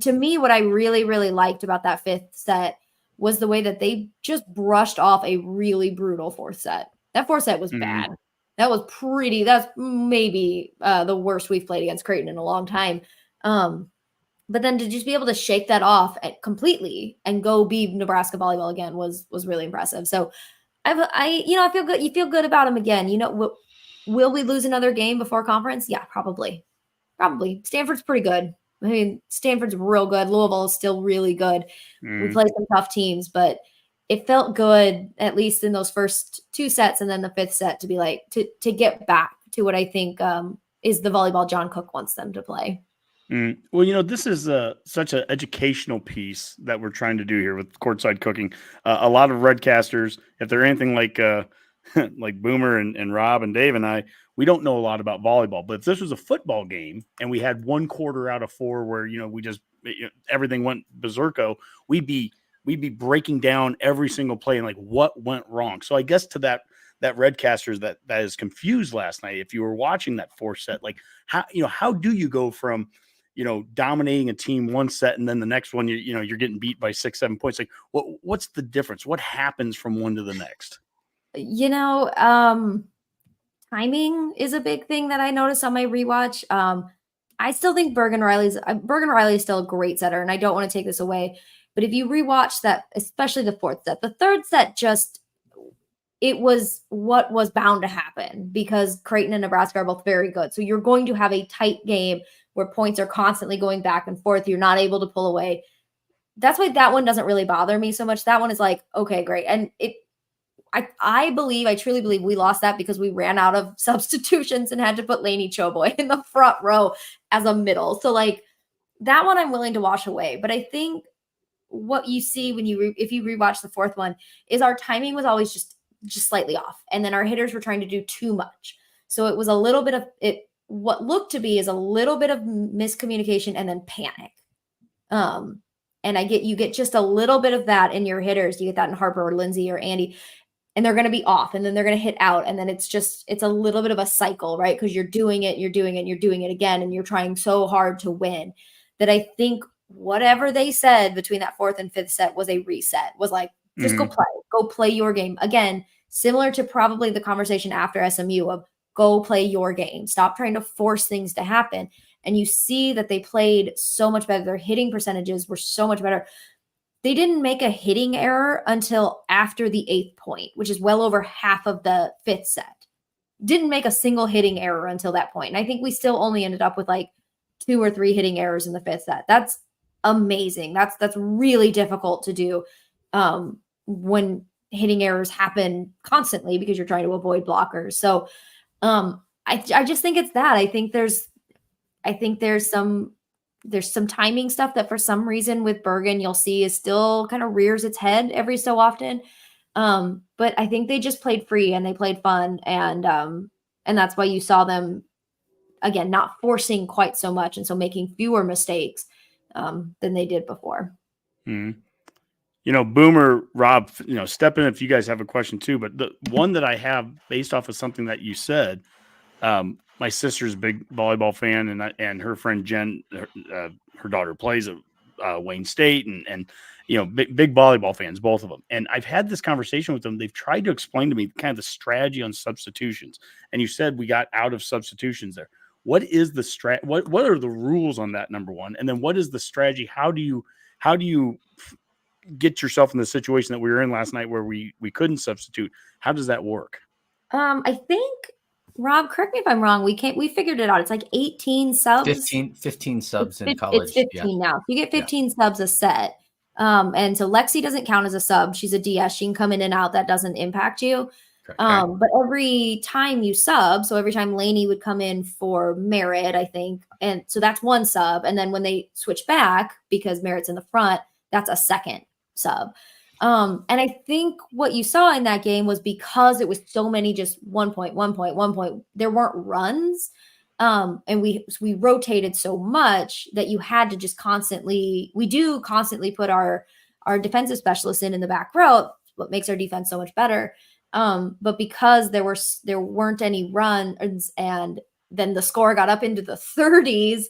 to me, what I really, really liked about that fifth set was the way that they just brushed off a really brutal fourth set. That fourth set was bad. That's maybe the worst we've played against Creighton in a long time. But then to just be able to shake that off completely and go be Nebraska volleyball again was really impressive. So I feel good. You feel good about them again. Will we lose another game before conference? Yeah, probably. Stanford's pretty good. I mean, Stanford's real good. Louisville is still really good. We played some tough teams, but it felt good, at least in those first two sets and then the fifth set, to be like, to get back to what I think is the volleyball John Cook wants them to play. Well, this is such an educational piece that we're trying to do here with Courtside Cooking. A lot of Redcasters, if they're anything like like Boomer and Rob and Dave and I, we don't know a lot about volleyball. But if this was a football game and we had 1 quarter out of 4 where we just everything went berserko, we'd be breaking down every single play and like what went wrong. So I guess to that Redcasters that is confused last night, if you were watching that fourth set, like how do you go from dominating a team one set and then the next one you're getting beat by 6-7 points? Like what's the difference? What happens from one to the next? Timing is a big thing that I noticed on my rewatch. I still think Bergen Riley is still a great setter, and I don't want to take this away. But if you rewatch that, especially the fourth set, the third set it was what was bound to happen because Creighton and Nebraska are both very good. So you're going to have a tight game where points are constantly going back and forth. You're not able to pull away. That's why that one doesn't really bother me so much. That one is like, okay, great. And I truly believe we lost that because we ran out of substitutions and had to put Lainey Choboy in the front row as a middle. So like that one I'm willing to wash away. But I think what you see when if you rewatch the fourth one is our timing was always just slightly off. And then our hitters were trying to do too much. So it was a little bit of it. What looked to be is a little bit of miscommunication and then panic. And you get just a little bit of that in your hitters. You get that in Harper or Lindsay or Andy, and they're going to be off and then they're going to hit out. And then it's a little bit of a cycle, right? Because you're doing it again. And you're trying so hard to win that I think whatever they said between that fourth and fifth set was a reset, was like, just go play your game. Again, similar to probably the conversation after SMU of go play your game. Stop trying to force things to happen. And you see that they played so much better. Their hitting percentages were so much better. They didn't make a hitting error until after the 8th point, which is well over half of the fifth set. Didn't make a single hitting error until that point. And I think we still only ended up with like 2 or 3 hitting errors in the fifth set. That's amazing. That's really difficult to do when hitting errors happen constantly because you're trying to avoid blockers. So I just think it's that. I think there's some timing stuff that for some reason with Bergen you'll see is still kind of rears its head every so often. But I think they just played free and they played fun, and that's why you saw them again not forcing quite so much, and so making fewer mistakes than they did before. Mm-hmm. Boomer, Rob, step in if you guys have a question too. But the one that I have based off of something that you said, my sister's a big volleyball fan, and her friend Jen, her daughter plays at Wayne State, and big volleyball fans, both of them. And I've had this conversation with them. They've tried to explain to me kind of the strategy on substitutions. And you said we got out of substitutions there. What is the what are the rules on that, number one? And then what is the strategy? How do you get yourself in the situation that we were in last night where we couldn't substitute? How does that work? I think, Rob, correct me if I'm wrong. We figured it out. It's like 18 subs. 15 subs in college. It's 15 now. You get 15 subs a set. And so Lexi doesn't count as a sub. She's a DS. She can come in and out. That doesn't impact you. But every time you sub, so every time Lainey would come in for Merritt, I think, and so that's one sub. And then when they switch back, because Merritt's in the front, that's a second sub. And I think what you saw in that game was because it was so many just 1 point, there weren't runs. And we rotated so much that you had to just constantly put our defensive specialists in the back row, what makes our defense so much better. But because there weren't any runs and then the score got up into the 30s,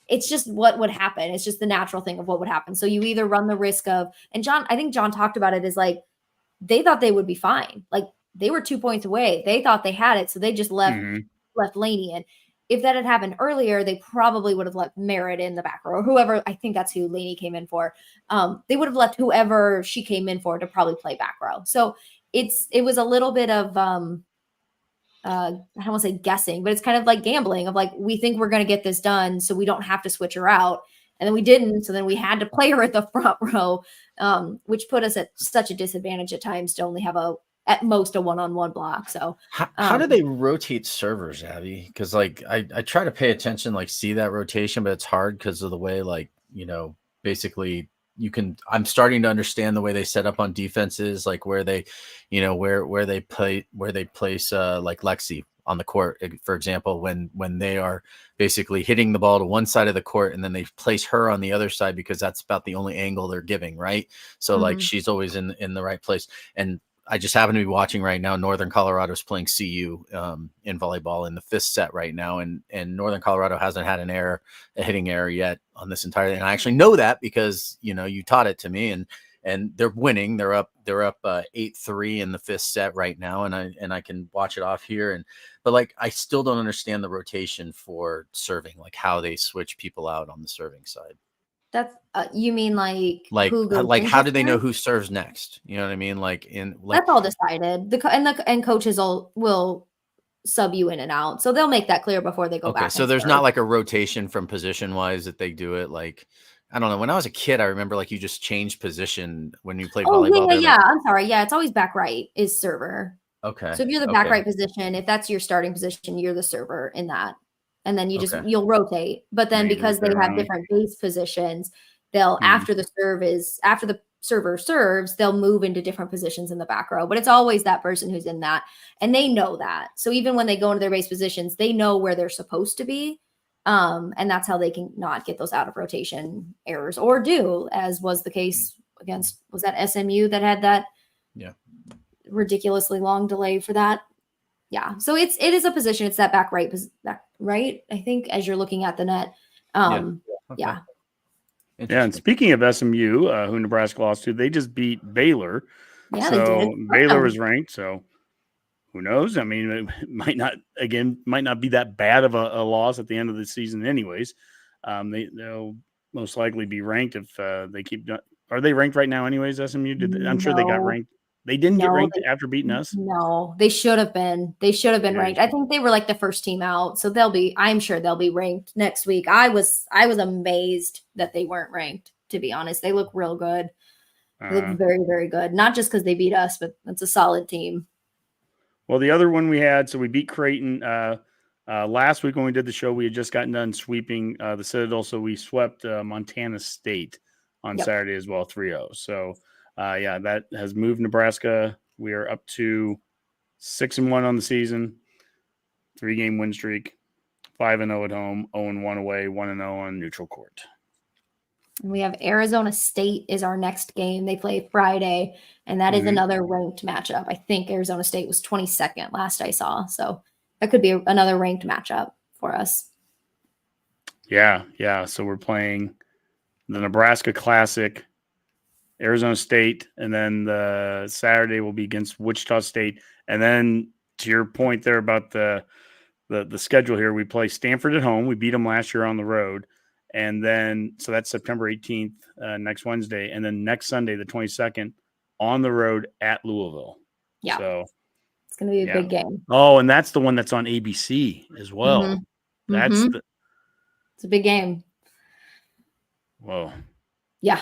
it's just what would happen. It's just the natural thing of what would happen. So you either run the risk of, and I think John talked about it, is like, they thought they would be fine. Like they were 2 points away. They thought they had it. So they just left Lainey in. If that had happened earlier, they probably would have left Merritt in the back row or whoever. I think that's who Lainey came in for. They would have left whoever she came in for to probably play back row. So it was a little bit of, I don't want to say guessing, but it's kind of like gambling of like, we think we're going to get this done, so we don't have to switch her out. And then we didn't. So then we had to play her at the front row, which put us at such a disadvantage at times to only have at most a one-on-one block. So how do they rotate servers, Abby? Because like I try to pay attention, like see that rotation, but it's hard because of the way, like, basically I'm starting to understand the way they set up on defenses, like where they, where they place like Lexi on the court, for example, when they are basically hitting the ball to one side of the court and then they place her on the other side because that's about the only angle they're giving, right? So like she's always in the right place. And I just happen to be watching right now. Northern Colorado is playing CU in volleyball in the fifth set right now, and Northern Colorado hasn't had a hitting error yet on this entire. And I actually know that because you taught it to me, and they're winning. They're up 8-3 in the fifth set right now, and I can watch it off here. But like I still don't understand the rotation for serving, like how they switch people out on the serving side. That's you mean like how do they know who serves next? You know what I mean? That's all decided. And coaches will sub you in and out, so they'll make that clear before they go back. So there's not like a rotation from position wise that they do it. Like I don't know. When I was a kid, I remember like you just changed position when you played volleyball. Yeah. I'm sorry. Yeah, it's always back right is server. Okay. So if you're the back right position, if that's your starting position, you're the server in that. And then you'll rotate. But then because they have different base positions, they'll after the server serves, they'll move into different positions in the back row. But it's always that person who's in that. And they know that. So even when they go into their base positions, they know where they're supposed to be. And that's how they can not get those out of rotation errors or do, as was the case against, was that SMU that had that ridiculously long delay for that? Yeah. So it is a position. It's that back right, I think, as you're looking at the net. Yeah. And speaking of SMU, who Nebraska lost to, they just beat Baylor. Yeah, so they did. Baylor was ranked. So who knows? I mean, it might not be that bad of a loss at the end of the season anyways. They'll most likely be ranked if they keep. Are they ranked right now anyways, SMU? I'm sure they got ranked. They didn't get ranked after beating us. No, they should have been. They should have been ranked. I think they were like the first team out. So I'm sure they'll be ranked next week. I was amazed that they weren't ranked, to be honest. They look real good. They look very, very good. Not just because they beat us, but it's a solid team. Well, the other one we had, so we beat Creighton last week when we did the show. We had just gotten done sweeping the Citadel, so we swept Montana State on Saturday as well, 3-0. So, that has moved Nebraska. We are up to 6-1 on the season, 3-game win streak, 5-0 at home, 0-1 away, 1-0 on neutral court. And we have Arizona State is our next game. They play Friday, and that is another ranked matchup. I think Arizona State was 22nd last I saw. So that could be another ranked matchup for us. Yeah. So we're playing the Nebraska Classic, Arizona State, and then the Saturday will be against Wichita State. And then to your point there about the schedule here, we play Stanford at home. We beat them last year on the road. And then, so that's September 18th, next Wednesday. And then next Sunday, the 22nd, on the road at Louisville. Yeah. So it's going to be a big game. Oh, and that's the one that's on ABC as well. It's a big game. Whoa. Yeah.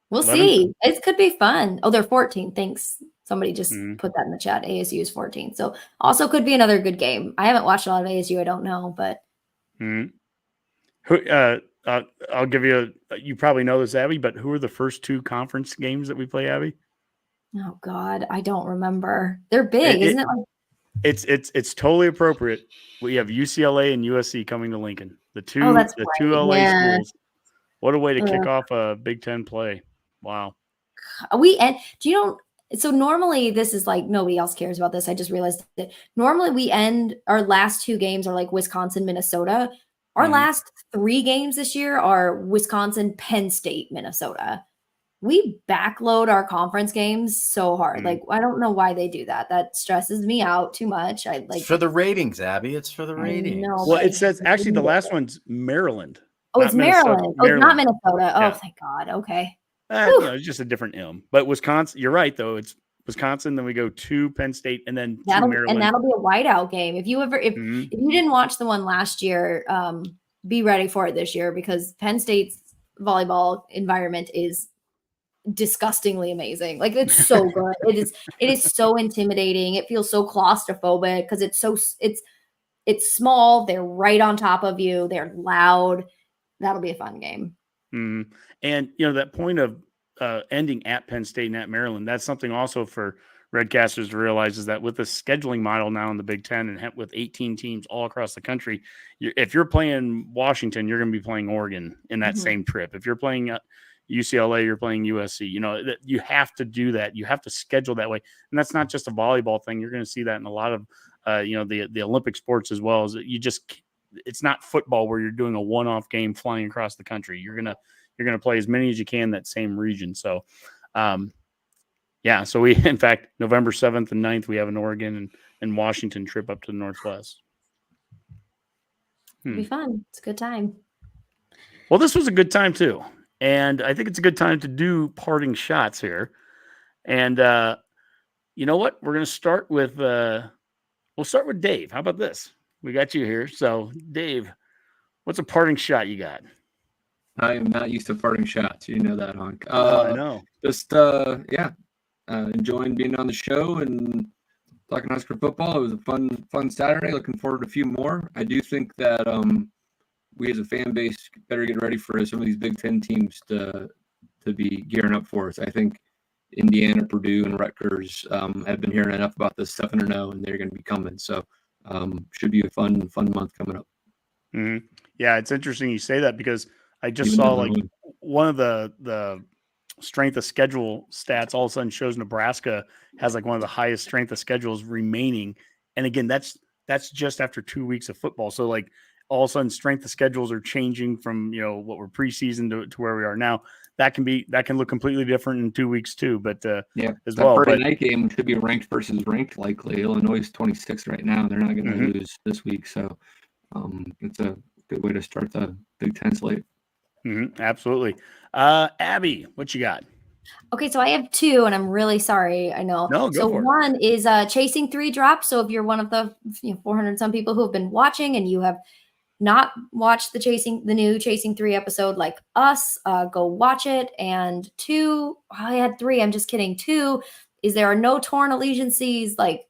We'll see. It could be fun. Oh, they're 14. Thanks. Somebody just put that in the chat. ASU is 14. So also could be another good game. I haven't watched a lot of ASU. I don't know, but. I'll give you you probably know this, Abby, but who are the first two conference games that we play, Abby? Oh God, I don't remember. They're big, isn't it? It's totally appropriate. We have UCLA and USC coming to Lincoln. The two LA schools. What a way to kick off a Big Ten play. Wow. So normally this is like nobody else cares about this. I just realized that normally we end our last two games are like Wisconsin, Minnesota. Our last 3 games this year are Wisconsin, Penn State, Minnesota. We backload our conference games so hard. Like, I don't know why they do that. That stresses me out too much. It's for the ratings, Abby. It's for the ratings. Well, it says actually the last one's Maryland. Oh, it's Maryland. Oh, it's not Minnesota. Oh, thank God. Okay. It's just a different M. But Wisconsin, you're right, though. It's Wisconsin, then we go to Penn State, and then to Maryland. And that'll be a whiteout game. If you didn't watch the one last year, be ready for it this year because Penn State's volleyball environment is disgustingly amazing. Like it's so good. It is so intimidating. It feels so claustrophobic because it's small. They're right on top of you. They're loud. That'll be a fun game. And that point of ending at Penn State and at Maryland, that's something also for Redcasters to realize is that with the scheduling model now in the Big Ten and with 18 teams all across the country, if you're playing Washington, you're going to be playing Oregon in that same trip. If you're playing UCLA, you're playing USC. You have to do that. You have to schedule that way. And that's not just a volleyball thing. You're going to see that in a lot of, the Olympic sports as well. It's not football where you're doing a one-off game flying across the country. You're going to play as many as you can in that same region. So, so we, in fact, November 7th and 9th, we have an Oregon and Washington trip up to the Northwest. It'll be fun. It's a good time. Well, this was a good time too. And I think it's a good time to do parting shots here. And you know what? We're going to start with, we'll start with Dave. How about this? We got you here. So Dave, what's a parting shot you got? I am not used to farting shots. You know that, Honk. I know. Just, enjoying being on the show and talking Husker football. It was a fun Saturday. Looking forward to a few more. I do think that we as a fan base better get ready for some of these Big Ten teams to be gearing up for us. I think Indiana, Purdue, and Rutgers have been hearing enough about this 7-0, and they're going to be coming. So should be a fun month coming up. Mm-hmm. Yeah, it's interesting you say that because I just saw like one of the strength of schedule stats all of a sudden shows Nebraska has like one of the highest strength of schedules remaining. And again, that's just after 2 weeks of football. So like all of a sudden strength of schedules are changing from, what we're preseason to where we are now. That can look completely different in 2 weeks too, but as well. Friday night game should be ranked versus ranked likely. Illinois is 26 right now. They're not going to lose this week. So it's a good way to start the Big Ten slate. Absolutely. Abby, what you got? Okay, so I have 2, and I'm really sorry. I know. No, go for it. One is chasing 3 drops. So if you're one of the 400 some people who have been watching and you have not watched the new Chasing 3 episode like us, go watch it. And 2, I had 3, I'm just kidding. 2 is there are no torn allegiances, like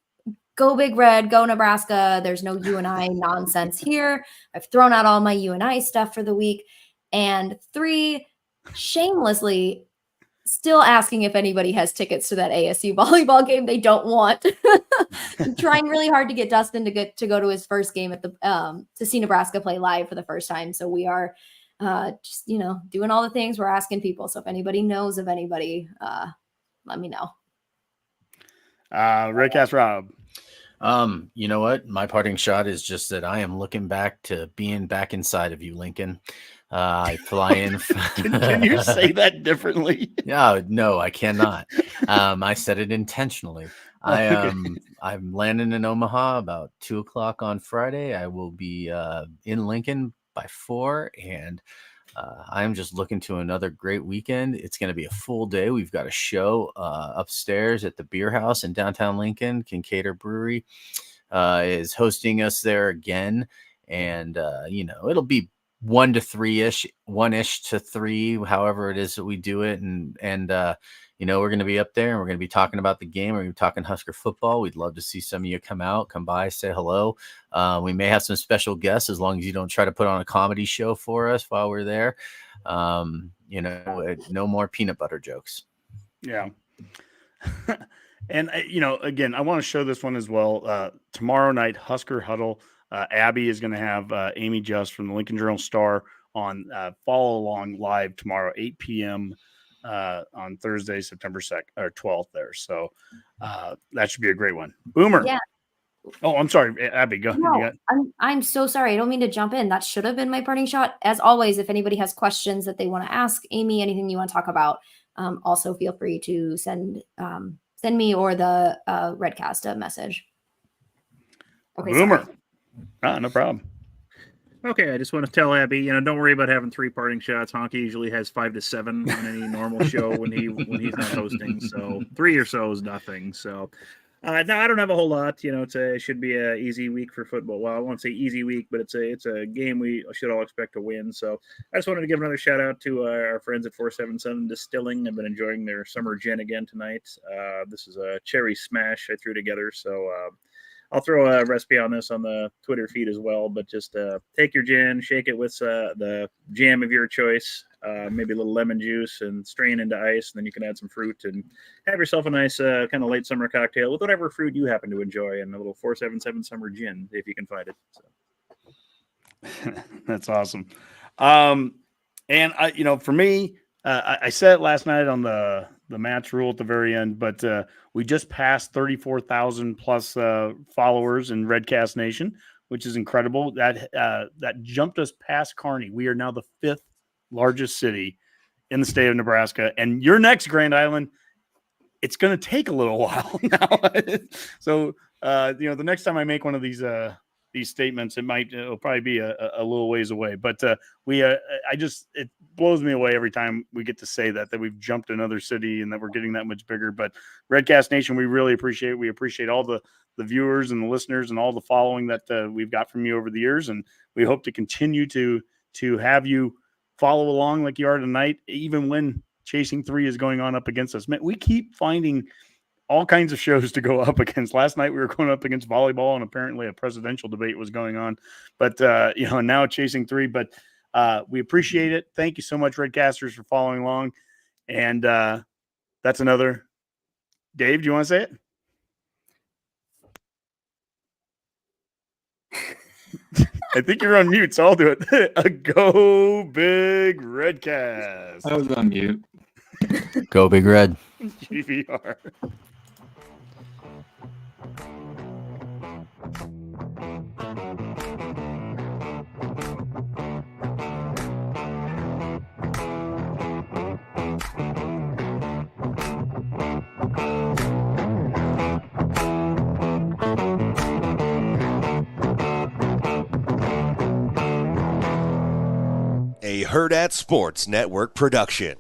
go Big Red, go Nebraska. There's no UNI nonsense here. I've thrown out all my UNI stuff for the week. And 3, shamelessly still asking if anybody has tickets to that ASU volleyball game they don't want. I'm trying really hard to get Dustin to go to his first game at the to see Nebraska play live for the first time. So we are just doing all the things we're asking people. So if anybody knows of anybody, let me know. Redcast Rob. You know what? My parting shot is just that I am looking back to being back inside of you, Lincoln. I fly in. Can you say that differently? No, I cannot. I said it intentionally. I'm landing in Omaha about 2:00 on Friday. I will be in Lincoln by 4, and I'm just looking to another great weekend. It's going to be a full day. We've got a show upstairs at the Beer House in downtown Lincoln. Kincaid Brewery is hosting us there again, and it'll be 1 to 3-ish, 1-ish to 3, however it is that we do it. And we're going to be up there and we're going to be talking about the game. We're going to be talking Husker football. We'd love to see some of you come by, say hello. We may have some special guests as long as you don't try to put on a comedy show for us while we're there. No more peanut butter jokes. Yeah. And, again, I want to show this one as well. Tomorrow night, Husker Huddle. Abby is going to have Amy Just from the Lincoln Journal-Star on follow along live tomorrow, 8 p.m. On Thursday, September 2nd or 12th there. So that should be a great one. Boomer. Yeah. Oh, I'm sorry, Abby. Go. No, I'm so sorry. I don't mean to jump in. That should have been my parting shot. As always, if anybody has questions that they want to ask Amy, anything you want to talk about, also feel free to send me or the Redcast a message. Okay, Boomer. No problem. Okay, I just want to tell Abby, don't worry about having 3 parting shots. Honky usually has 5 to 7 on any normal show when he's not hosting. So 3 or so is nothing. So no, I don't have a whole lot. It should be an easy week for football. Well, I won't say easy week, but it's a game we should all expect to win. So I just wanted to give another shout out to our friends at 477 Distilling. I've been enjoying their summer gin again tonight. This is a cherry smash I threw together. So I'll throw a recipe on this on the Twitter feed as well, but just take your gin, shake it with the jam of your choice, maybe a little lemon juice, and strain into ice. And then you can add some fruit and have yourself a nice kind of late summer cocktail with whatever fruit you happen to enjoy, and a little 477 summer gin if you can find it. So. That's awesome. And for me, I said it last night on the match rule at the very end, but we just passed 34,000 plus followers in Redcast Nation, which is incredible. That jumped us past Kearney. We are now the 5th largest city in the state of Nebraska. And your next Grand Island, it's going to take a little while now. So, the next time I make one of these statements, it'll probably be a little ways away, but it blows me away every time we get to say that we've jumped another city and that we're getting that much bigger. But Redcast Nation, we really appreciate it. We appreciate all the viewers and the listeners and all the following that we've got from you over the years. And we hope to continue to have you follow along like you are tonight, even when Chasing 3 is going on up against us. Man, we keep finding all kinds of shows to go up against. Last night we were going up against volleyball, and apparently a presidential debate was going on. But now Chasing 3. But we appreciate it. Thank you so much, Redcasters, for following along. And that's another. Dave, do you want to say it? I think you're on mute, so I'll do it. A Go Big Redcast. I was on mute. Go Big Red. GVR. A Herd at Sports Network production.